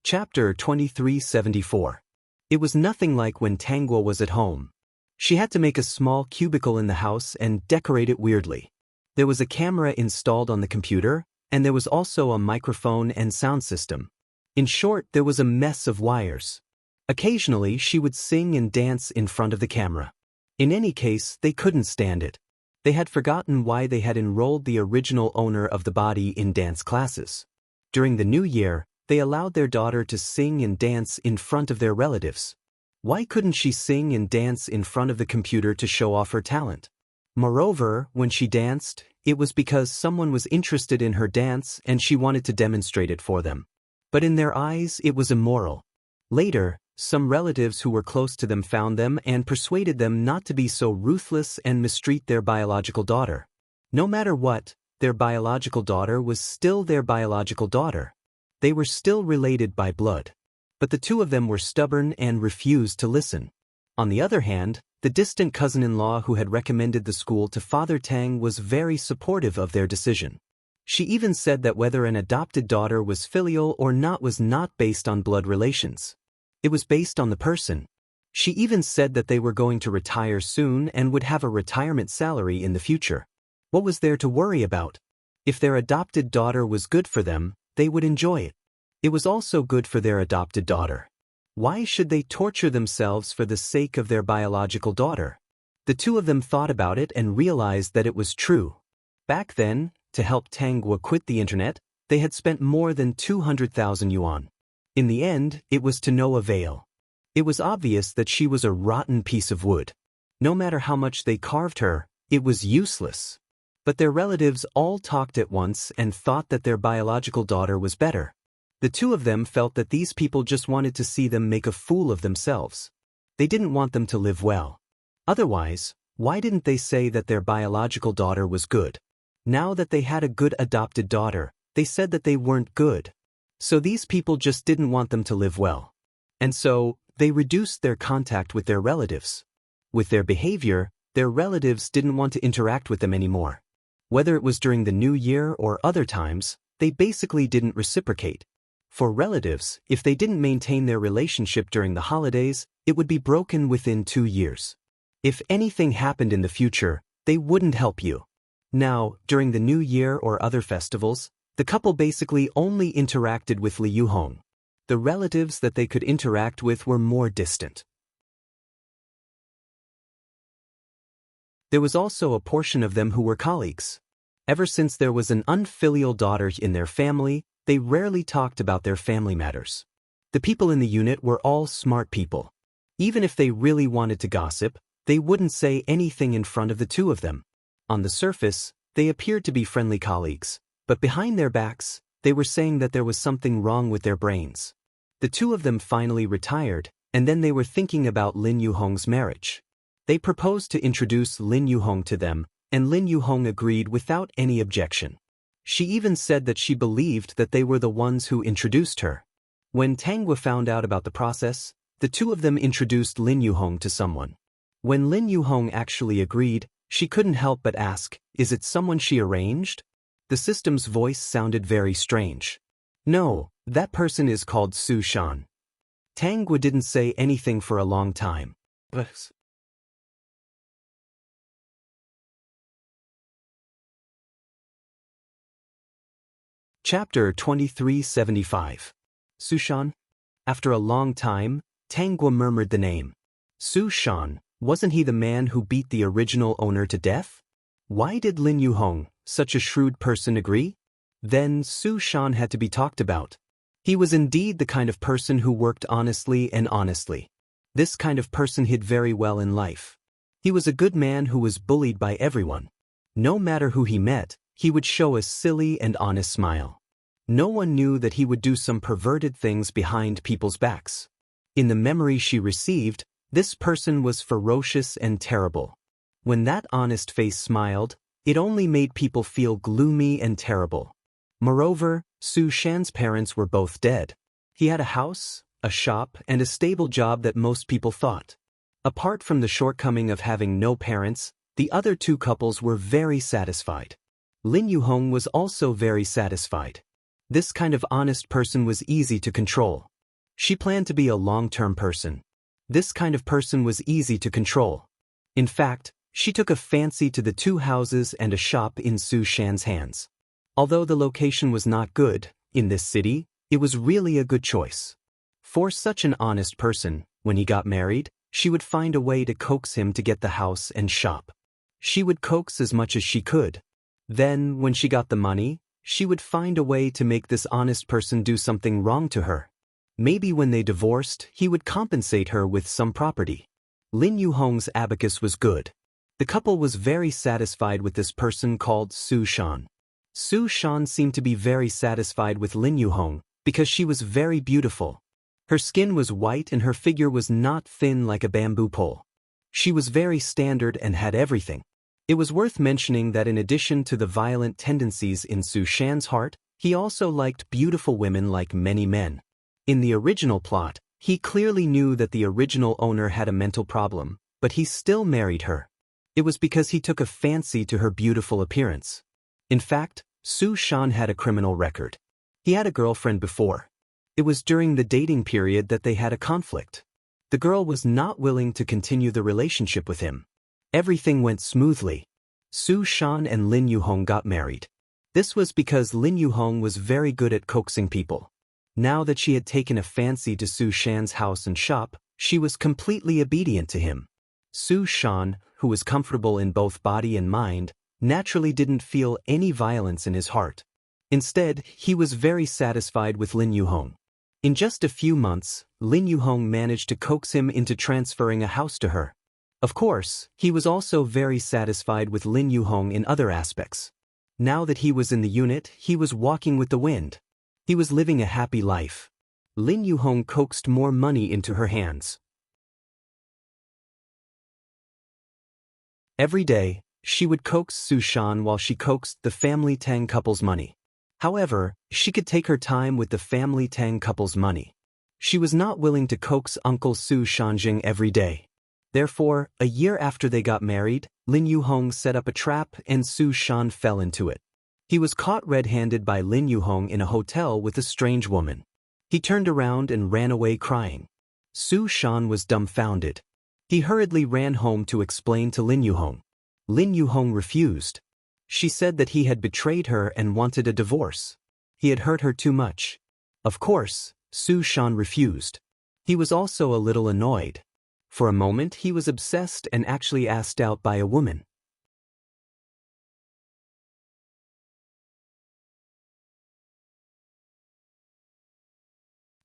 Chapter 2374. It was nothing like when Tangguo was at home. She had to make a small cubicle in the house and decorate it weirdly. There was a camera installed on the computer, and there was also a microphone and sound system. In short, there was a mess of wires. Occasionally, she would sing and dance in front of the camera. In any case, they couldn't stand it. They had forgotten why they had enrolled the original owner of the body in dance classes. During the new year, they allowed their daughter to sing and dance in front of their relatives. Why couldn't she sing and dance in front of the computer to show off her talent? Moreover, when she danced, it was because someone was interested in her dance and she wanted to demonstrate it for them. But in their eyes, it was immoral. Later, some relatives who were close to them found them and persuaded them not to be so ruthless and mistreat their biological daughter. No matter what, their biological daughter was still their biological daughter. They were still related by blood. But the two of them were stubborn and refused to listen. On the other hand, the distant cousin-in-law who had recommended the school to Father Tang was very supportive of their decision. She even said that whether an adopted daughter was filial or not was not based on blood relations. It was based on the person. She even said that they were going to retire soon and would have a retirement salary in the future. What was there to worry about? If their adopted daughter was good for them, they would enjoy it. It was also good for their adopted daughter. Why should they torture themselves for the sake of their biological daughter? The two of them thought about it and realized that it was true. Back then, to help Tangguo quit the internet, they had spent more than 200,000 yuan. In the end, it was to no avail. It was obvious that she was a rotten piece of wood. No matter how much they carved her, it was useless. But their relatives all talked at once and thought that their biological daughter was better. The two of them felt that these people just wanted to see them make a fool of themselves. They didn't want them to live well. Otherwise, why didn't they say that their biological daughter was good? Now that they had a good adopted daughter, they said that they weren't good. So these people just didn't want them to live well. And so, they reduced their contact with their relatives. With their behavior, their relatives didn't want to interact with them anymore. Whether it was during the new year or other times, they basically didn't reciprocate. For relatives, if they didn't maintain their relationship during the holidays, it would be broken within 2 years. If anything happened in the future, they wouldn't help you. Now, during the new year or other festivals, the couple basically only interacted with Li Yuhong. The relatives that they could interact with were more distant. There was also a portion of them who were colleagues. Ever since there was an unfilial daughter in their family, they rarely talked about their family matters. The people in the unit were all smart people. Even if they really wanted to gossip, they wouldn't say anything in front of the two of them. On the surface, they appeared to be friendly colleagues, but behind their backs, they were saying that there was something wrong with their brains. The two of them finally retired, and then they were thinking about Lin Yuhong's marriage. They proposed to introduce Lin Yuhong to them, and Lin Yuhong agreed without any objection. She even said that she believed that they were the ones who introduced her. When Tangguo found out about the process, the two of them introduced Lin Yuhong to someone. When Lin Yuhong actually agreed, she couldn't help but ask, "Is it someone she arranged?" The system's voice sounded very strange. "No, that person is called Su Shan." Tangguo didn't say anything for a long time. But Chapter 2375. Su Shan? After a long time, Tangguo murmured the name. Su Shan, wasn't he the man who beat the original owner to death? Why did Lin Yuhong, such a shrewd person, agree? Then Su Shan had to be talked about. He was indeed the kind of person who worked honestly and honestly. This kind of person hid very well in life. He was a good man who was bullied by everyone. No matter who he met, he would show a silly and honest smile. No one knew that he would do some perverted things behind people's backs. In the memory she received, this person was ferocious and terrible. When that honest face smiled, it only made people feel gloomy and terrible. Moreover, Su Shan's parents were both dead. He had a house, a shop, and a stable job that most people thought. Apart from the shortcoming of having no parents, the other two couples were very satisfied. Lin Yuhong was also very satisfied. This kind of honest person was easy to control. She planned to be a long-term person. This kind of person was easy to control. In fact, she took a fancy to the two houses and a shop in Su Shan's hands. Although the location was not good, in this city, it was really a good choice. For such an honest person, when he got married, she would find a way to coax him to get the house and shop. She would coax as much as she could. Then, when she got the money, she would find a way to make this honest person do something wrong to her. Maybe when they divorced, he would compensate her with some property. Lin Yuhong's abacus was good. The couple was very satisfied with this person called Su Shan. Su Shan seemed to be very satisfied with Lin Yuhong because she was very beautiful. Her skin was white and her figure was not thin like a bamboo pole. She was very standard and had everything. It was worth mentioning that in addition to the violent tendencies in Su Shan's heart, he also liked beautiful women like many men. In the original plot, he clearly knew that the original owner had a mental problem, but he still married her. It was because he took a fancy to her beautiful appearance. In fact, Su Shan had a criminal record. He had a girlfriend before. It was during the dating period that they had a conflict. The girl was not willing to continue the relationship with him. Everything went smoothly. Su Shan and Lin Yuhong got married. This was because Lin Yuhong was very good at coaxing people. Now that she had taken a fancy to Su Shan's house and shop, she was completely obedient to him. Su Shan, who was comfortable in both body and mind, naturally didn't feel any violence in his heart. Instead, he was very satisfied with Lin Yuhong. In just a few months, Lin Yuhong managed to coax him into transferring a house to her. Of course, he was also very satisfied with Lin Yuhong in other aspects. Now that he was in the unit, he was walking with the wind. He was living a happy life. Lin Yuhong coaxed more money into her hands. Every day, she would coax Su Shan while she coaxed the family Tang couple's money. However, she could take her time with the family Tang couple's money. She was not willing to coax Uncle Su Shanjing every day. Therefore, a year after they got married, Lin Yuhong set up a trap and Su Shan fell into it. He was caught red-handed by Lin Yuhong in a hotel with a strange woman. He turned around and ran away crying. Su Shan was dumbfounded. He hurriedly ran home to explain to Lin Yuhong. Lin Yuhong refused. She said that he had betrayed her and wanted a divorce. He had hurt her too much. Of course, Su Shan refused. He was also a little annoyed. For a moment he was obsessed and actually asked out by a woman.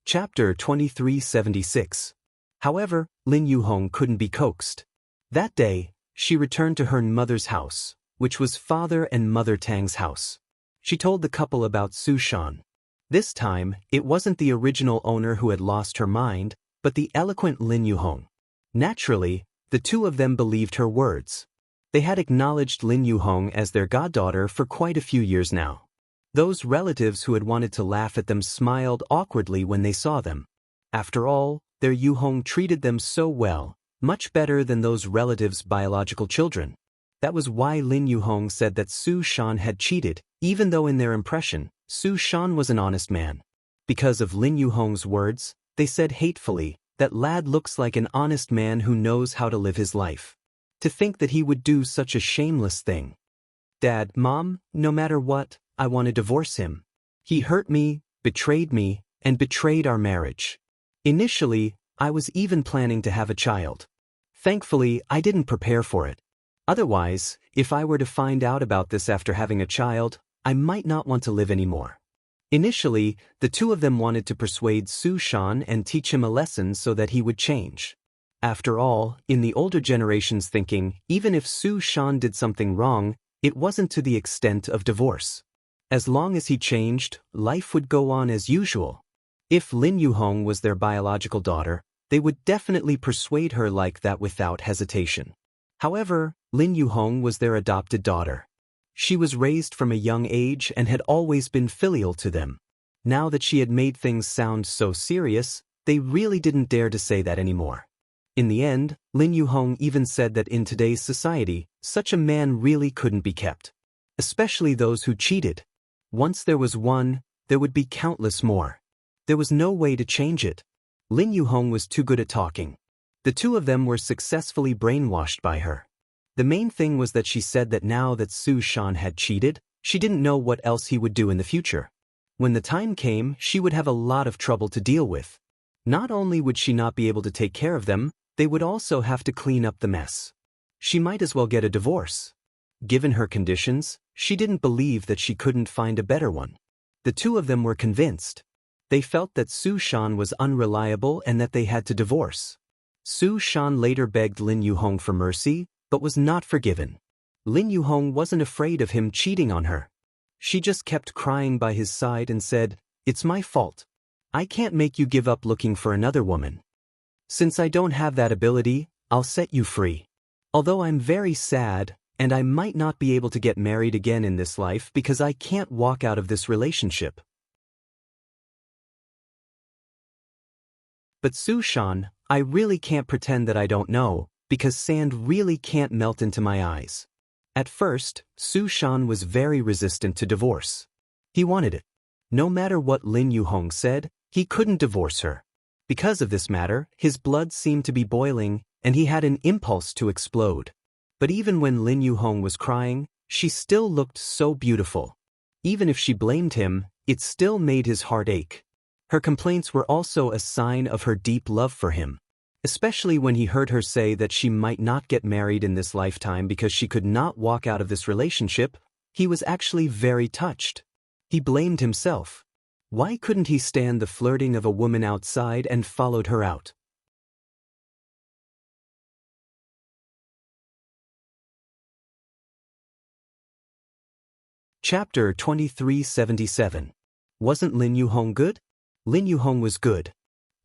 Chapter 2376. However, Lin Yuhong couldn't be coaxed. That day, she returned to her mother's house, which was Father and Mother Tang's house. She told the couple about Su Shan. This time, it wasn't the original owner who had lost her mind, but the eloquent Lin Yuhong. Naturally, the two of them believed her words. They had acknowledged Lin Yuhong as their goddaughter for quite a few years now. Those relatives who had wanted to laugh at them smiled awkwardly when they saw them. After all, their Yuhong treated them so well, much better than those relatives' biological children. That was why Lin Yuhong said that Su Shan had cheated, even though in their impression, Su Shan was an honest man. Because of Lin Yuhong's words, they said hatefully, "That lad looks like an honest man who knows how to live his life. To think that he would do such a shameless thing. Dad, Mom, no matter what, I want to divorce him. He hurt me, and betrayed our marriage. Initially, I was even planning to have a child. Thankfully, I didn't prepare for it. Otherwise, if I were to find out about this after having a child, I might not want to live anymore." Initially, the two of them wanted to persuade Su Shan and teach him a lesson so that he would change. After all, in the older generation's thinking, even if Su Shan did something wrong, it wasn't to the extent of divorce. As long as he changed, life would go on as usual. If Lin Yuhong was their biological daughter, they would definitely persuade her like that without hesitation. However, Lin Yuhong was their adopted daughter. She was raised from a young age and had always been filial to them. Now that she had made things sound so serious, they really didn't dare to say that anymore. In the end, Lin Yuhong even said that in today's society, such a man really couldn't be kept. Especially those who cheated. Once there was one, there would be countless more. There was no way to change it. Lin Yuhong was too good at talking. The two of them were successfully brainwashed by her. The main thing was that she said that now that Su Shan had cheated, she didn't know what else he would do in the future. When the time came, she would have a lot of trouble to deal with. Not only would she not be able to take care of them, they would also have to clean up the mess. She might as well get a divorce. Given her conditions, she didn't believe that she couldn't find a better one. The two of them were convinced. They felt that Su Shan was unreliable and that they had to divorce. Su Shan later begged Lin Yuhong for mercy, but was not forgiven. Lin Yuhong wasn't afraid of him cheating on her. She just kept crying by his side and said, "It's my fault. I can't make you give up looking for another woman. Since I don't have that ability, I'll set you free. Although I'm very sad, and I might not be able to get married again in this life because I can't walk out of this relationship." But Su Shan, I really can't pretend that I don't know, because sand really can't melt into my eyes. At first, Su Shan was very resistant to divorce. He wanted it. No matter what Lin Yuhong said, he couldn't divorce her. Because of this matter, his blood seemed to be boiling, and he had an impulse to explode. But even when Lin Yuhong was crying, she still looked so beautiful. Even if she blamed him, it still made his heart ache. Her complaints were also a sign of her deep love for him. Especially when he heard her say that she might not get married in this lifetime because she could not walk out of this relationship, he was actually very touched. He blamed himself. Why couldn't he stand the flirting of a woman outside and followed her out? Chapter 2377. Wasn't Lin Yuhong good? Lin Yuhong was good.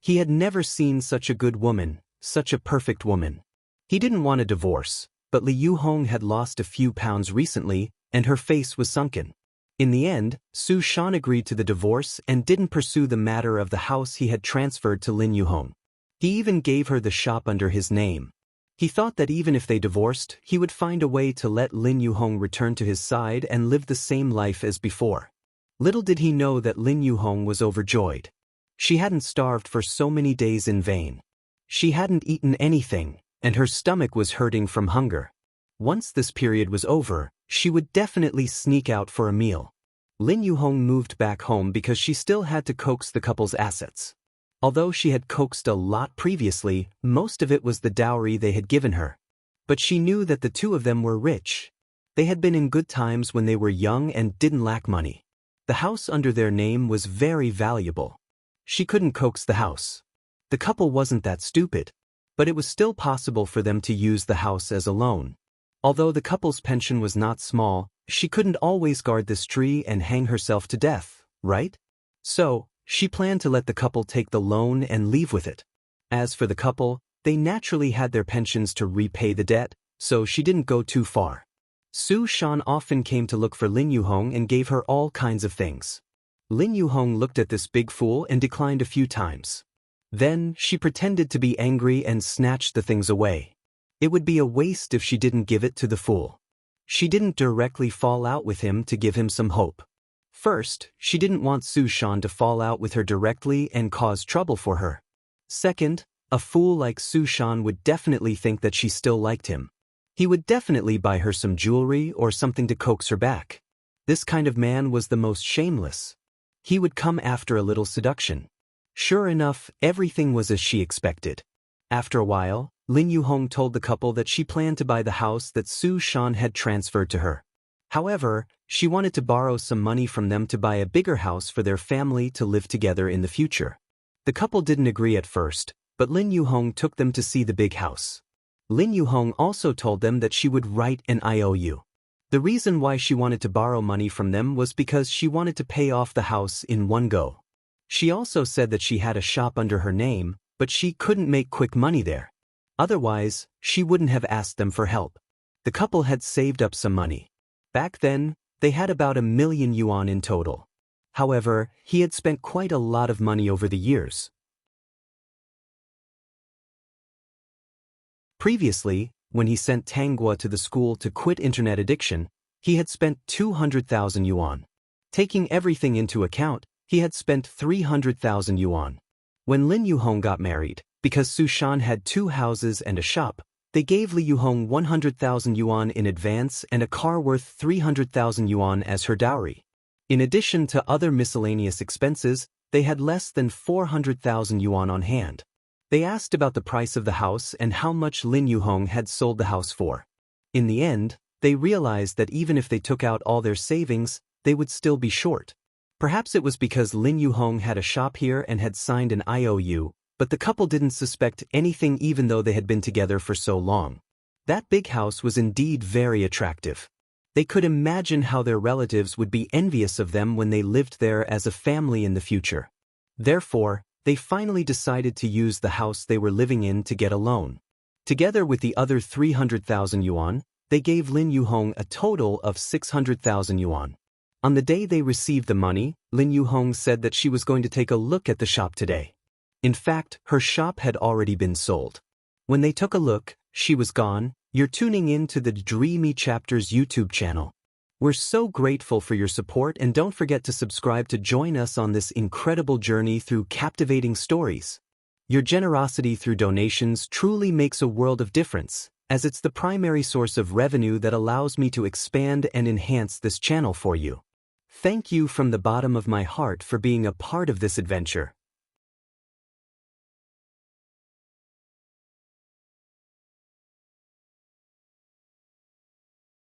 He had never seen such a good woman, such a perfect woman. He didn't want a divorce, but Li Yuhong had lost a few pounds recently, and her face was sunken. In the end, Su Shan agreed to the divorce and didn't pursue the matter of the house he had transferred to Lin Yuhong. He even gave her the shop under his name. He thought that even if they divorced, he would find a way to let Lin Yuhong return to his side and live the same life as before. Little did he know that Lin Yuhong was overjoyed. She hadn't starved for so many days in vain. She hadn't eaten anything, and her stomach was hurting from hunger. Once this period was over, she would definitely sneak out for a meal. Lin Yuhong moved back home because she still had to coax the couple's assets. Although she had coaxed a lot previously, most of it was the dowry they had given her. But she knew that the two of them were rich. They had been in good times when they were young and didn't lack money. The house under their name was very valuable. She couldn't coax the house. The couple wasn't that stupid. But it was still possible for them to use the house as a loan. Although the couple's pension was not small, she couldn't always guard this tree and hang herself to death, right? So, she planned to let the couple take the loan and leave with it. As for the couple, they naturally had their pensions to repay the debt, so she didn't go too far. Su Shan often came to look for Lin Yuhong and gave her all kinds of things. Lin Yuhong looked at this big fool and declined a few times. Then, she pretended to be angry and snatched the things away. It would be a waste if she didn't give it to the fool. She didn't directly fall out with him to give him some hope. First, she didn't want Su Shan to fall out with her directly and cause trouble for her. Second, a fool like Su Shan would definitely think that she still liked him. He would definitely buy her some jewelry or something to coax her back. This kind of man was the most shameless. He would come after a little seduction. Sure enough, everything was as she expected. After a while, Lin Yuhong told the couple that she planned to buy the house that Su Shan had transferred to her. However, she wanted to borrow some money from them to buy a bigger house for their family to live together in the future. The couple didn't agree at first, but Lin Yuhong took them to see the big house. Lin Yuhong also told them that she would write an IOU. The reason why she wanted to borrow money from them was because she wanted to pay off the house in one go. She also said that she had a shop under her name, but she couldn't make quick money there. Otherwise, she wouldn't have asked them for help. The couple had saved up some money. Back then, they had about 1,000,000 yuan in total. However, he had spent quite a lot of money over the years. Previously, when he sent Tanghua to the school to quit internet addiction, he had spent 200,000 yuan. Taking everything into account, he had spent 300,000 yuan. When Lin Yuhong got married, because Su Shan had 2 houses and a shop, they gave Li Yuhong 100,000 yuan in advance and a car worth 300,000 yuan as her dowry. In addition to other miscellaneous expenses, they had less than 400,000 yuan on hand. They asked about the price of the house and how much Lin Yuhong had sold the house for. In the end, they realized that even if they took out all their savings, they would still be short. Perhaps it was because Lin Yuhong had a shop here and had signed an IOU, but the couple didn't suspect anything even though they had been together for so long. That big house was indeed very attractive. They could imagine how their relatives would be envious of them when they lived there as a family in the future. Therefore, they finally decided to use the house they were living in to get a loan. Together with the other 300,000 yuan, they gave Lin Yuhong a total of 600,000 yuan. On the day they received the money, Lin Yuhong said that she was going to take a look at the shop today. In fact, her shop had already been sold. When they took a look, she was gone. You're tuning in to the Dreamy Chapters YouTube channel. We're so grateful for your support, and don't forget to subscribe to join us on this incredible journey through captivating stories. Your generosity through donations truly makes a world of difference, as it's the primary source of revenue that allows me to expand and enhance this channel for you. Thank you from the bottom of my heart for being a part of this adventure.